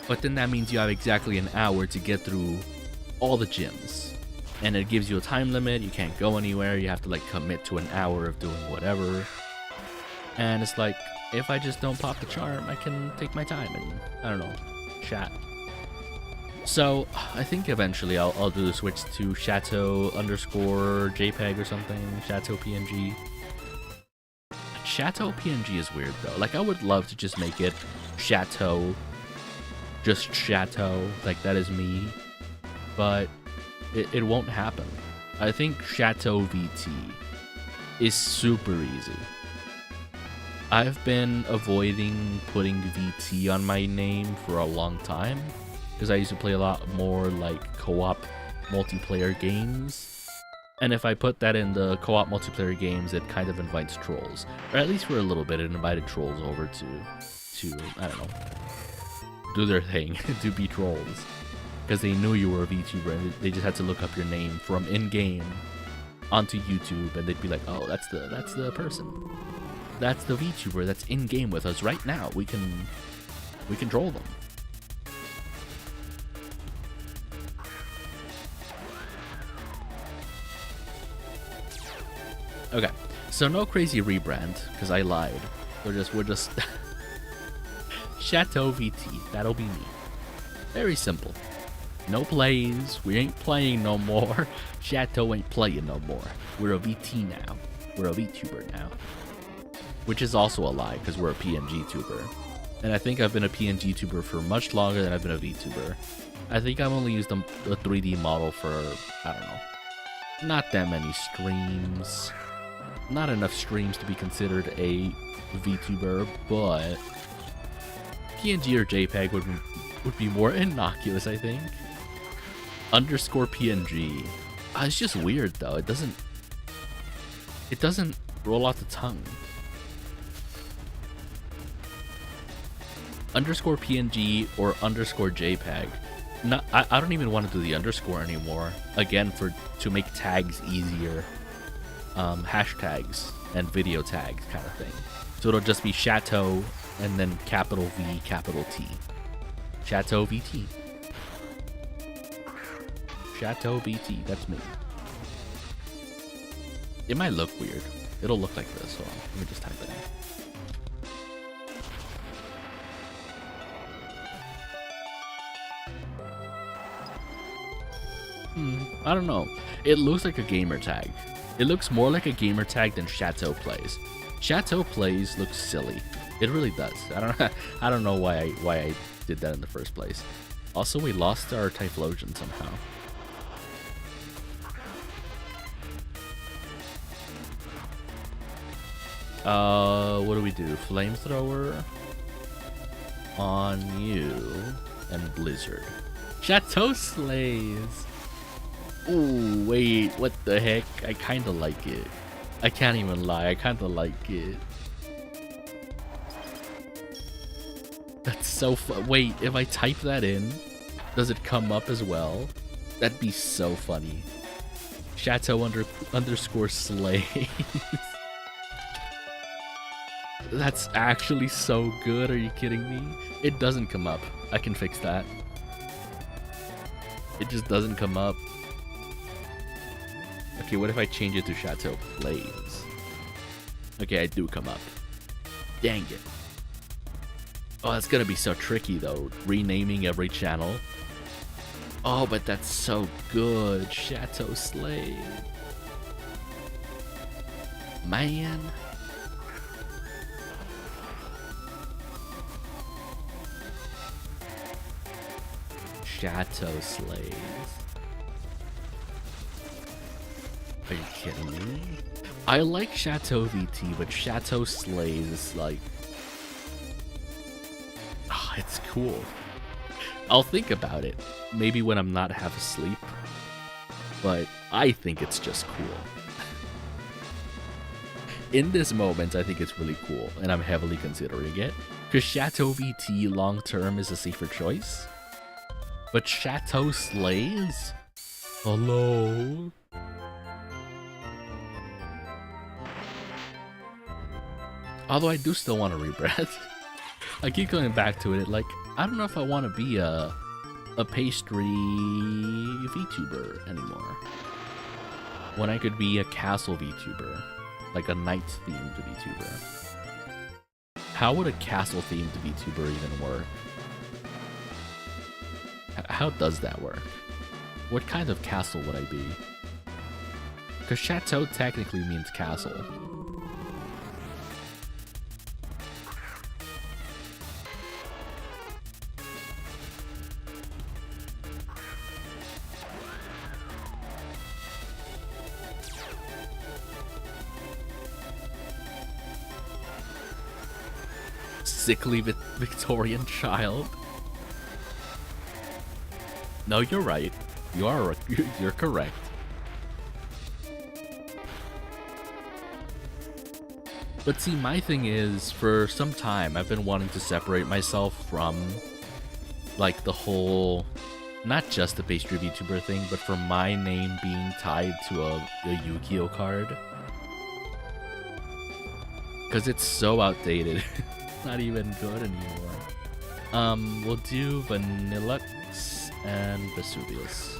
But then that means you have exactly an hour to get through all the gyms. And it gives you a time limit, you can't go anywhere, you have to like commit to an hour of doing whatever. And it's like, if I just don't pop the charm, I can take my time and, I don't know, chat. So, I think eventually I'll do the switch to Chateau underscore JPEG or something, Chateau PNG. Chateau PNG is weird though. Like, I would love to just make it Chateau, just Chateau, like that is me. But it won't happen. I think Chateau VT is super easy. I've been avoiding putting VT on my name for a long time, because I used to play a lot more like co-op multiplayer games. And if I put that in the co-op multiplayer games, it kind of invites trolls. Or at least for a little bit, it invited trolls over to I don't know, do their thing, to be trolls. Because they knew you were a VTuber, and they just had to look up your name from in-game onto YouTube, and they'd be like, oh, that's the person. That's the VTuber that's in-game with us right now. We can troll them. Okay, so no crazy rebrand, because I lied. We're just Chateau VT, that'll be me. Very simple. No plays, we ain't playing no more. Chateau ain't playing no more. We're a VT now. We're a VTuber now. Which is also a lie, because we're a pngtuber. And I think I've been a pngtuber for much longer than I've been a VTuber. I think I've only used a 3D model for, I don't know, not that many streams. Not enough streams to be considered a VTuber, but PNG or JPEG would be more innocuous, I think. Underscore PNG. It's just weird though. It doesn't roll off the tongue. Underscore PNG or underscore JPEG. I don't even want to do the underscore anymore. Again, to make tags easier. Hashtags and video tags kind of thing. So it'll just be Chateau and then capital V, capital T. Chateau VT. Chateau VT, that's me. It might look weird. It'll look like this. Hold on, let me just type it in. I don't know. It looks like a gamer tag. It looks more like a gamer tag than Chateau Plays. Chateau Plays looks silly. It really does. I don't know why I did that in the first place. Also, we lost our Typhlosion somehow. What do we do? Flamethrower on you and Blizzard. Chateau slays. Ooh, wait, what the heck? I kinda like it. I can't even lie, I kinda like it. That's so fun. Wait, if I type that in, does it come up as well? That'd be so funny. Chateau underscore slays. That's actually so good, are you kidding me? It doesn't come up. I can fix that. It just doesn't come up. Okay, what if I change it to Chateau Plays? Okay, I do come up. Dang it. Oh, that's gonna be so tricky though, renaming every channel. Oh, but that's so good. Chateau Slay. Man. Chateau Slays. Are you kidding me? I like Chateau VT, but Chateau Slays is like... Oh, it's cool. I'll think about it. Maybe when I'm not half asleep. But I think it's just cool. In this moment, I think it's really cool, and I'm heavily considering it. Because Chateau VT long-term is a safer choice. But Chateau slays? Hello? Although I do still want to rebreath. I keep going back to it, like, I don't know if I want to be a pastry VTuber anymore. When I could be a castle VTuber. Like a knight-themed VTuber. How would a castle-themed VTuber even work? How does that work? What kind of castle would I be? Because Chateau technically means castle. Sickly Victorian child. No, you're right. You're correct. But see, my thing is, for some time, I've been wanting to separate myself from, like, the whole, not just the pastry VTuber thing, but for my name being tied to a Yu-Gi-Oh card. Because it's so outdated. Not even good anymore. We'll do Vanillux and Vesuvius.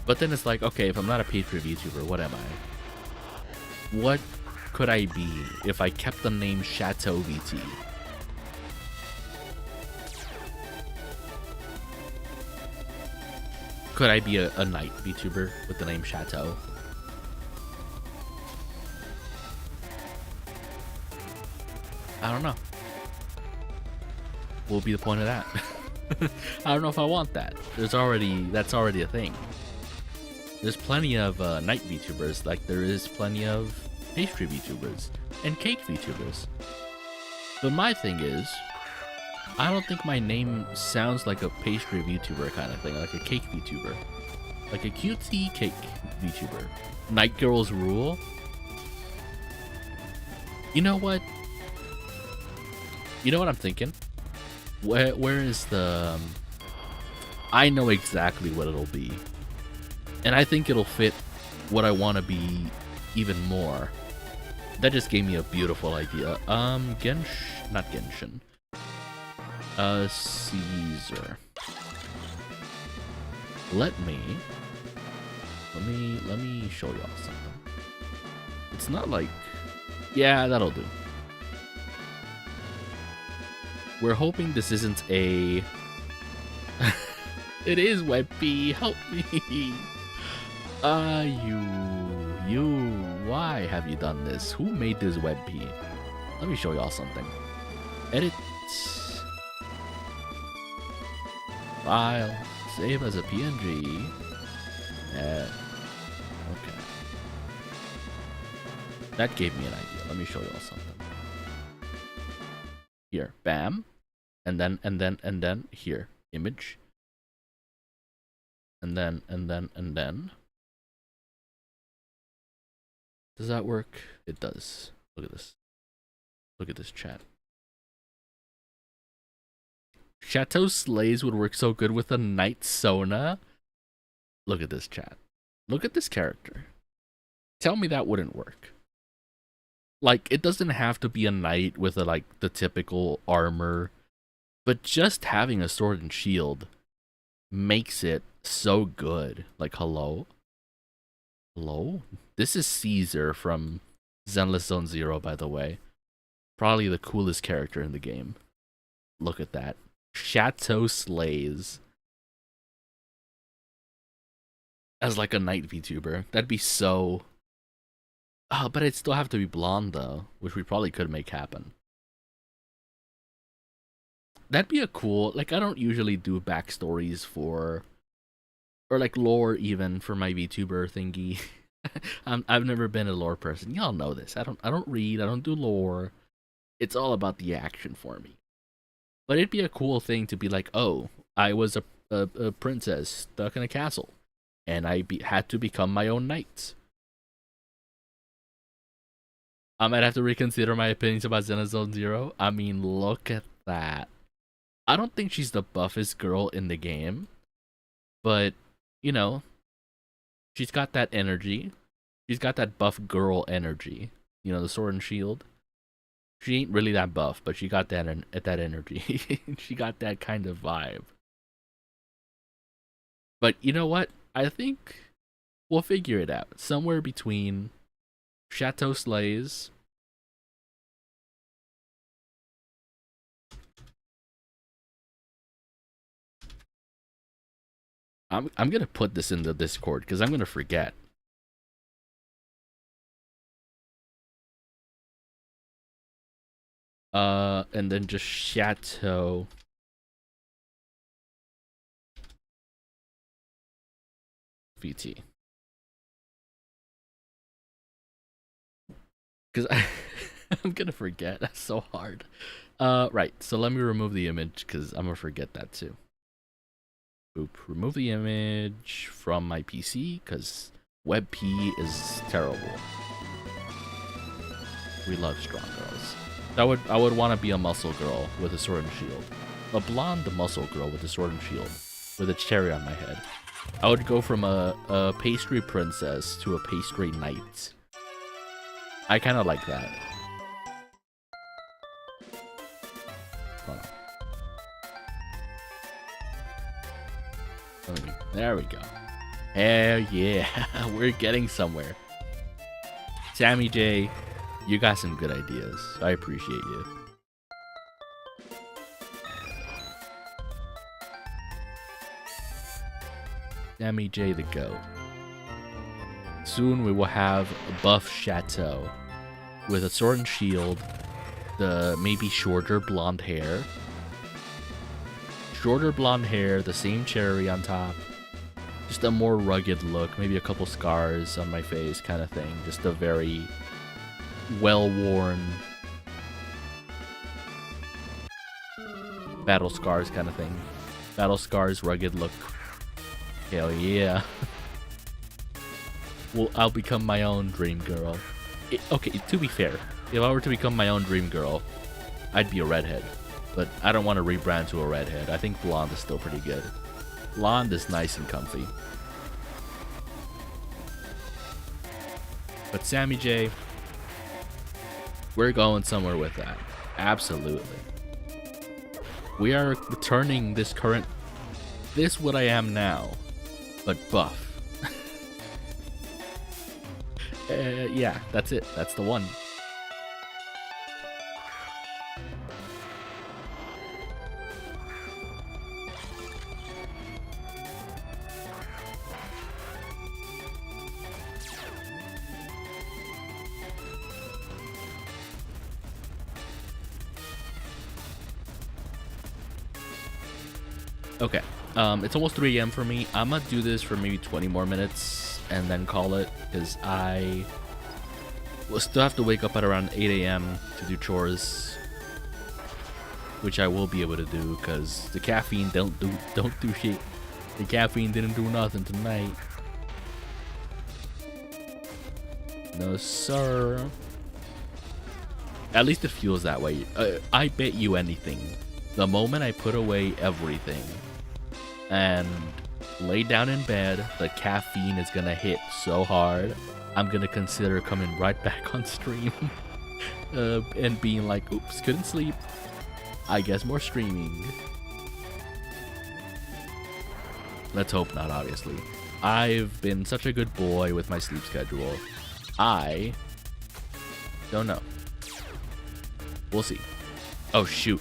But then it's like, okay, if I'm not a pastry VTuber, what am I? What could I be if I kept the name Chateau VT? Could I be a knight VTuber with the name Chateau? I don't know. What will be the point of that? I don't know if I want that. That's already a thing. There's plenty of night VTubers, like there is plenty of pastry VTubers and cake VTubers. But my thing is, I don't think my name sounds like a pastry VTuber kind of thing, like a cake VTuber. Like a cutesy cake VTuber. Night Girls rule? You know what? You know what I'm thinking? Where is the... I know exactly what it'll be. And I think it'll fit what I want to be even more. That just gave me a beautiful idea. Not Genshin. Caesar. Let me show y'all something. It's not like... Yeah, that'll do. We're hoping this isn't a... It is WebP, help me! Why have you done this? Who made this WebP? Let me show y'all something. Edit. File. Save as a PNG. Okay. That gave me an idea. Let me show y'all something. Here, bam, and then here, image, and then. Does that work? It does. Look at this. Look at this chat. Chateau Slays would work so good with a Knight Sona. Look at this chat. Look at this character. Tell me that wouldn't work. Like, it doesn't have to be a knight with like the typical armor, but just having a sword and shield makes it so good. Like, hello? Hello? This is Caesar from Zenless Zone Zero, by the way. Probably the coolest character in the game. Look at that. Chateau Slays. As like a knight VTuber. That'd be so... Oh, but it'd still have to be blonde, though, which we probably could make happen. That'd be a cool... Like, I don't usually do backstories for... Or, like, lore, even, for my VTuber thingy. I've never been a lore person. Y'all know this. I don't read. I don't do lore. It's all about the action for me. But it'd be a cool thing to be like, oh, I was a princess stuck in a castle. and had to become my own knight. I might have to reconsider my opinions about Xenozone Zero. I mean, look at that. I don't think she's the buffest girl in the game, but, you know, she's got that energy. She's got that buff girl energy. You know, the sword and shield. She ain't really that buff, but she got that energy. She got that kind of vibe. But you know what? I think we'll figure it out. Somewhere between Chateau Slays, I'm gonna put this in the Discord because I'm gonna forget. And then just Chateau VT. Because I'm gonna forget. That's so hard. Right. So let me remove the image because I'm gonna forget that too. Boop. Remove the image from my PC because WebP is terrible. We love strong girls. I would want to be a muscle girl with a sword and shield. A blonde muscle girl with a sword and shield. With a cherry on my head. I would go from a pastry princess to a pastry knight. I kind of like that. Hold on. There we go. Hell yeah. We're getting somewhere. Sammy J, you got some good ideas. I appreciate you. Sammy J the GOAT. Soon we will have a buff Chateau with a sword and shield, the maybe shorter blonde hair. Shorter blonde hair, the same cherry on top. Just a more rugged look, maybe a couple scars on my face kind of thing. Just a very well-worn battle scars kind of thing. Battle scars, rugged look. Hell yeah. Well, I'll become my own dream girl. Okay, to be fair, if I were to become my own dream girl, I'd be a redhead. But I don't want to rebrand to a redhead. I think blonde is still pretty good. Blonde is nice and comfy. But Sammy J, we're going somewhere with that. Absolutely. We are returning this what I am now, but buff. Yeah, that's it. That's the one. Okay, it's almost 3 a.m. for me. I'm gonna do this for maybe 20 more minutes and then call it, because I will still have to wake up at around 8 a.m. to do chores, which I will be able to do because the caffeine don't do shit. The caffeine didn't do nothing tonight. No sir. At least it feels that way. I bet you anything. The moment I put away everything and lay down in bed, the caffeine is gonna hit so hard, I'm gonna consider coming right back on stream and being like, oops, couldn't sleep. I guess more streaming. Let's hope not, obviously. I've been such a good boy with my sleep schedule. I don't know. We'll see. Oh, shoot.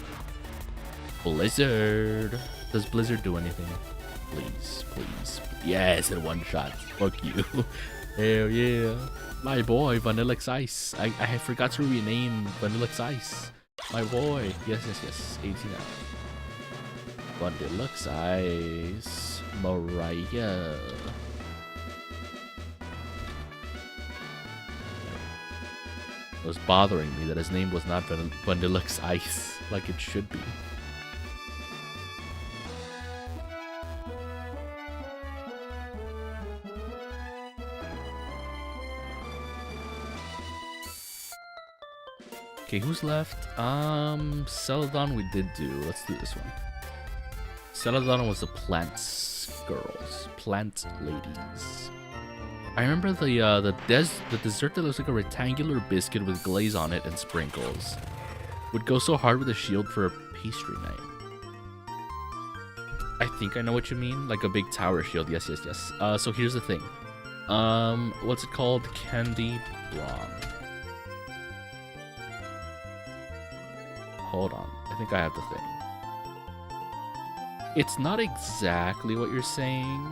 Blizzard. Does Blizzard do anything? Please, please. Yes, in one shot. Fuck you. Hell yeah. My boy, Vanilla Ice. I forgot to rename Vanilla Ice. My boy. Yes, yes, yes. 89. Vanilla Ice. Mariah. It was bothering me that his name was not Vanilla Ice like it should be. Okay, who's left? Celadon we did do. Let's do this one. Celadon was the plants girls. Plant ladies. I remember the dessert that looks like a rectangular biscuit with glaze on it and sprinkles. Would go so hard with a shield for a pastry night. I think I know what you mean. Like a big tower shield. Yes, yes, yes. So here's the thing. What's it called? Candy Blonde. Hold on. I think I have the thing. It's not exactly what you're saying.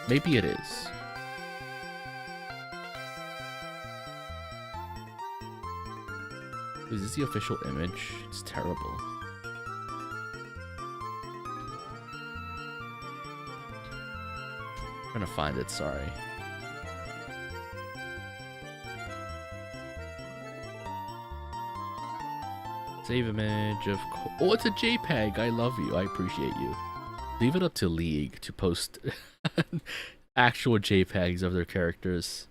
Maybe it is. Is this the official image? It's terrible. I'm trying to find it, sorry. Save image of... Oh, it's a JPEG. I love you. I appreciate you. Leave it up to League to post actual JPEGs of their characters.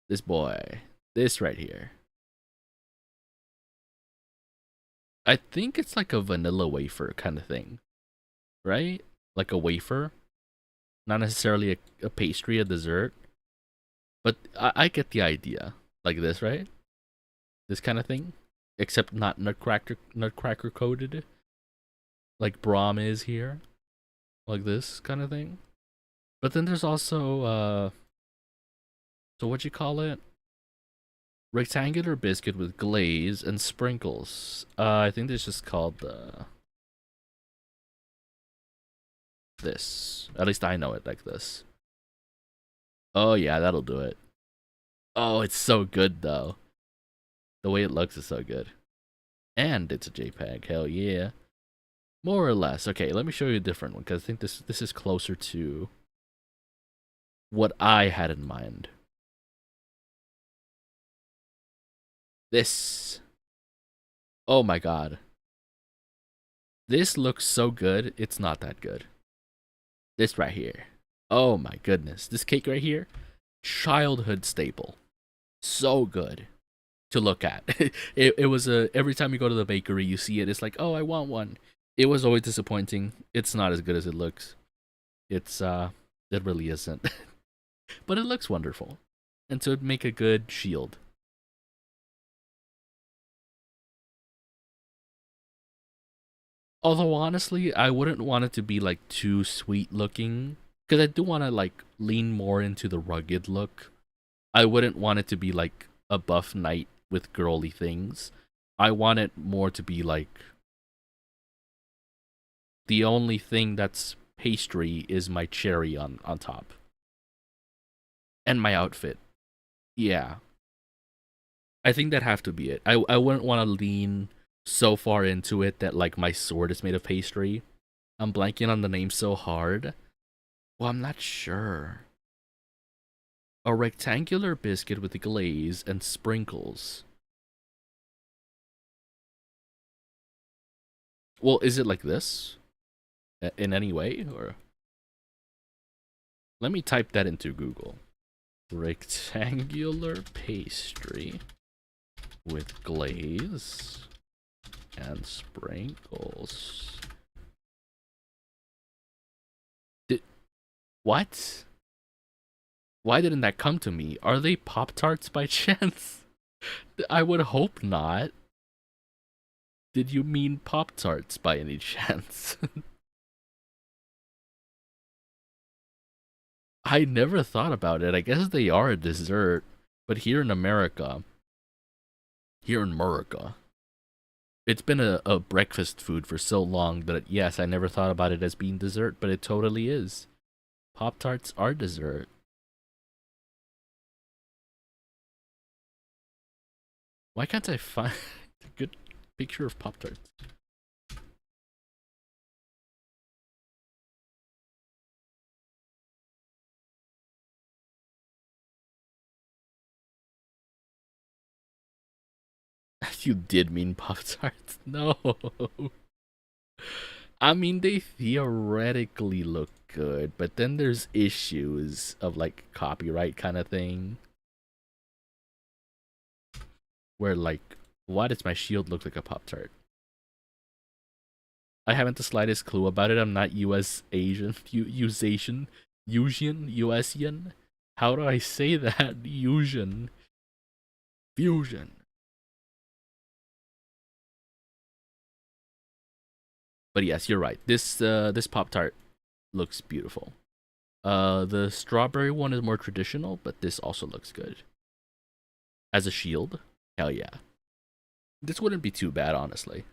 This boy. This right here. I think it's like a vanilla wafer kind of thing. Right? Like a wafer. Not necessarily a pastry, a dessert. But I get the idea. Like this, right? This kind of thing. Except not nutcracker coated. Like Braum is here. Like this kind of thing. But then there's also, so what you call it? Rectangular biscuit with glaze and sprinkles. I think this is called, this. At least I know it like this. Oh yeah, that'll do it. Oh, it's so good though. The way it looks is so good. And it's a JPEG, hell yeah. More or less. Okay, let me show you a different one, because I think this is closer to what I had in mind. This. Oh my god. This looks so good, it's not that good. This right here. Oh my goodness. This cake right here, childhood staple. So good to look at. It was every time you go to the bakery, you see it, it's like, oh, I want one. It was always disappointing. It's not as good as it looks. It really isn't. But it looks wonderful. And so it'd make a good shield. Although honestly, I wouldn't want it to be like too sweet looking, because I do want to like lean more into the rugged look. I wouldn't want it to be like a buff knight with girly things. I want it more to be like the only thing that's pastry is my cherry on top. And my outfit. Yeah. I think that'd have to be it. I wouldn't want to lean so far into it that like my sword is made of pastry. I'm blanking on the name so hard. Well, I'm not sure. A rectangular biscuit with glaze and sprinkles. Well, is it like this? In any way? Or let me type that into Google. Rectangular pastry with glaze and sprinkles. What? Why didn't that come to me? Are they Pop-Tarts by chance? I would hope not. Did you mean Pop-Tarts by any chance? I never thought about it. I guess they are a dessert, but here in America, it's been a breakfast food for so long that yes, I never thought about it as being dessert, but it totally is. Pop-Tarts are dessert. Why can't I find a good picture of Pop-Tarts? You did mean Pop-Tarts. No. I mean, they theoretically look good, but then there's issues of like copyright kind of thing. Where like, why does my shield look like a Pop-Tart? I haven't the slightest clue about it. I'm not US Asian, Usasian, Usian. How do I say that? Fusion. But yes, you're right. This Pop Tart looks beautiful. The strawberry one is more traditional, but this also looks good. As a shield, hell yeah. This wouldn't be too bad, honestly.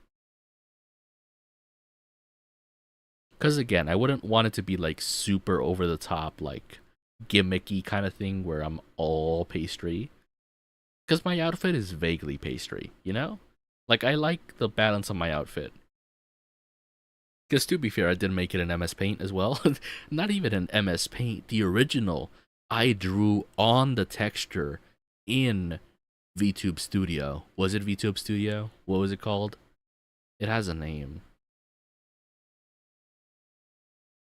Because again, I wouldn't want it to be like super over the top, like gimmicky kind of thing where I'm all pastry. Because my outfit is vaguely pastry, you know? Like, I like the balance of my outfit. Because to be fair, I did make it in MS Paint as well. Not even in MS Paint. The original, I drew on the texture in VTube Studio. Was it VTube Studio? What was it called? It has a name.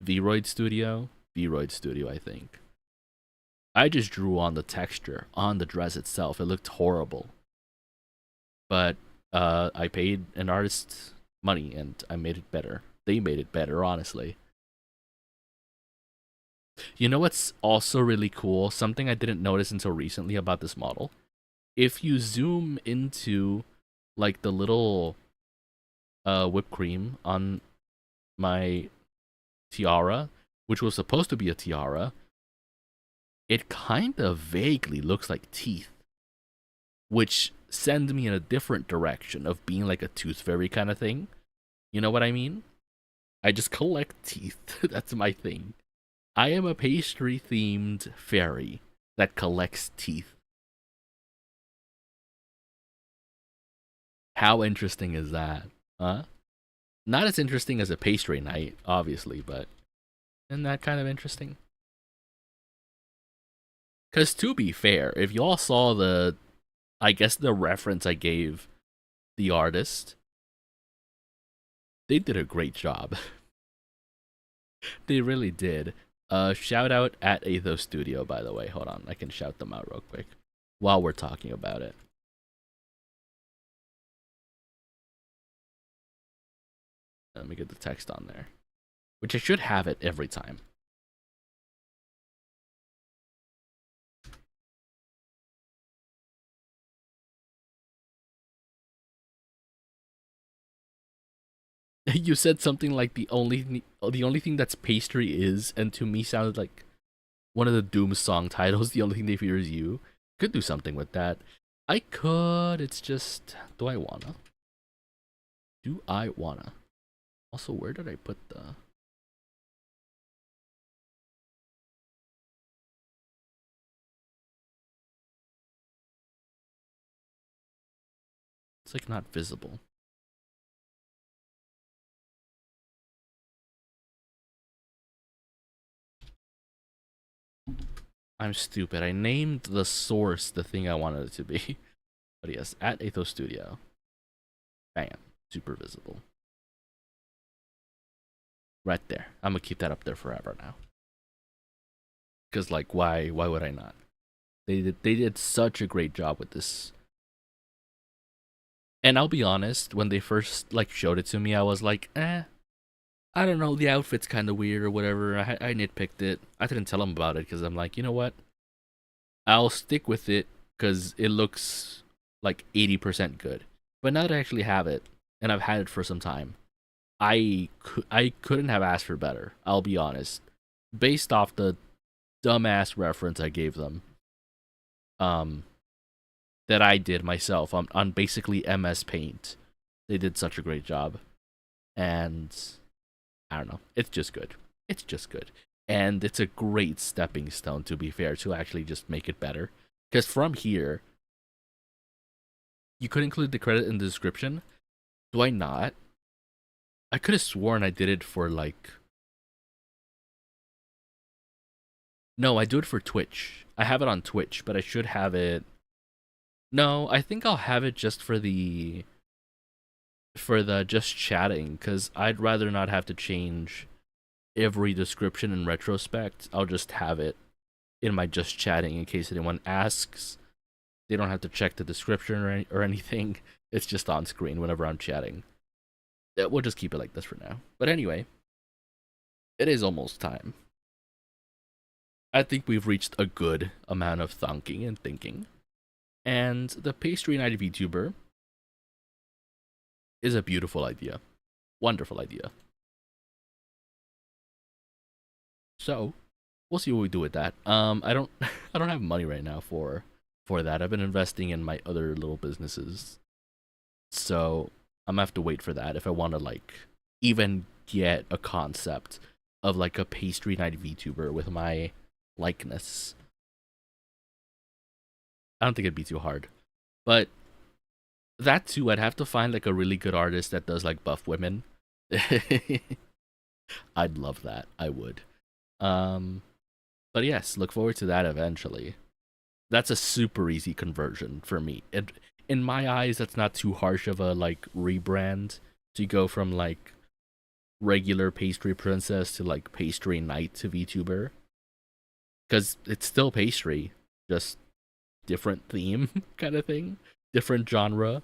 Vroid Studio? Vroid Studio, I think. I just drew on the texture, on the dress itself. It looked horrible. But I paid an artist money and I made it better. They made it better, honestly. You know what's also really cool? Something I didn't notice until recently about this model. If you zoom into like the little whipped cream on my tiara, which was supposed to be a tiara, it kind of vaguely looks like teeth, which send me in a different direction of being like a tooth fairy kind of thing. You know what I mean? I just collect teeth. That's my thing. I am a pastry themed fairy that collects teeth. How interesting is that? Huh? Not as interesting as a pastry night, obviously, but isn't that kind of interesting? Because to be fair, if y'all saw I guess the reference I gave the artist, they did a great job. They really did. Shout out at Athos Studio, by the way. Hold on, I can shout them out real quick while we're talking about it. Let me get the text on there, which I should have it every time. You said something like the only thing that's pastry is, and to me sounded like one of the Doom song titles. The only thing they fear is you. Could do something with that. I could. It's just, do I wanna? Do I wanna? Also, where did I put the? It's like not visible. I'm stupid. I named the source the thing I wanted it to be. But yes, at Athos Studio. Bam. Super visible. Right there. I'm gonna keep that up there forever now. Cause like why would I not? They did such a great job with this. And I'll be honest, when they first like showed it to me, I was like, I don't know, the outfit's kind of weird or whatever. I nitpicked it. I didn't tell them about it because I'm like, you know what? I'll stick with it because it looks like 80% good. But now that I actually have it, and I've had it for some time, I couldn't have asked for better. I'll be honest. Based off the dumbass reference I gave them, that I did myself on basically MS Paint, they did such a great job, and I don't know, it's just good. It's just good, and it's a great stepping stone, to be fair, to actually just make it better. Because from here, you could include the credit in the description. Do I not? I could have sworn I did it for like. No, I do it for Twitch. I have it on Twitch, but I should have it. No, I think I'll have it just for the for the just chatting, because I'd rather not have to change every description in retrospect. I'll just have it in my just chatting in case anyone asks. They don't have to check the description or anything. It's just on screen whenever I'm chatting. We'll just keep it like this for now. But anyway, it is almost time. I think we've reached a good amount of thunking and thinking. And the pastry night VTuber is a beautiful idea. Wonderful idea. So, we'll see what we do with that. I don't I don't have money right now for that. I've been investing in my other little businesses. So, I'm gonna have to wait for that if I want to like even get a concept of like a pastry night VTuber with my likeness. I don't think it'd be too hard. But that too, I'd have to find like a really good artist that does like buff women. I'd love that. I would. But yes, look forward to that eventually. That's a super easy conversion for me. In my eyes, that's not too harsh of a like rebrand to go from like regular pastry princess to like pastry knight to VTuber, because it's still pastry, just different theme kind of thing, different genre.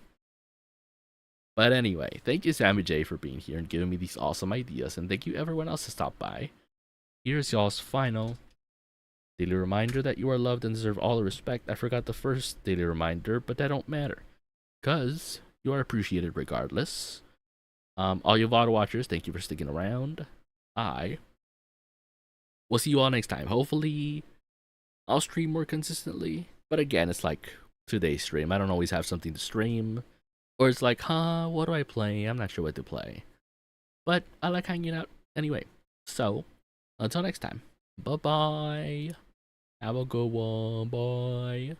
But anyway, thank you Sammy J for being here and giving me these awesome ideas, and thank you everyone else to stop by. Here's y'all's final daily reminder that you are loved and deserve all the respect. I forgot the first daily reminder, but that don't matter, cause you are appreciated regardless. All you VOD watchers, thank you for sticking around. I will see you all next time. Hopefully, I'll stream more consistently. But again, it's like today's stream. I don't always have something to stream. Or it's like, what do I play? I'm not sure what to play. But I like hanging out anyway. So, until next time. Bye-bye. Have a good one. Bye.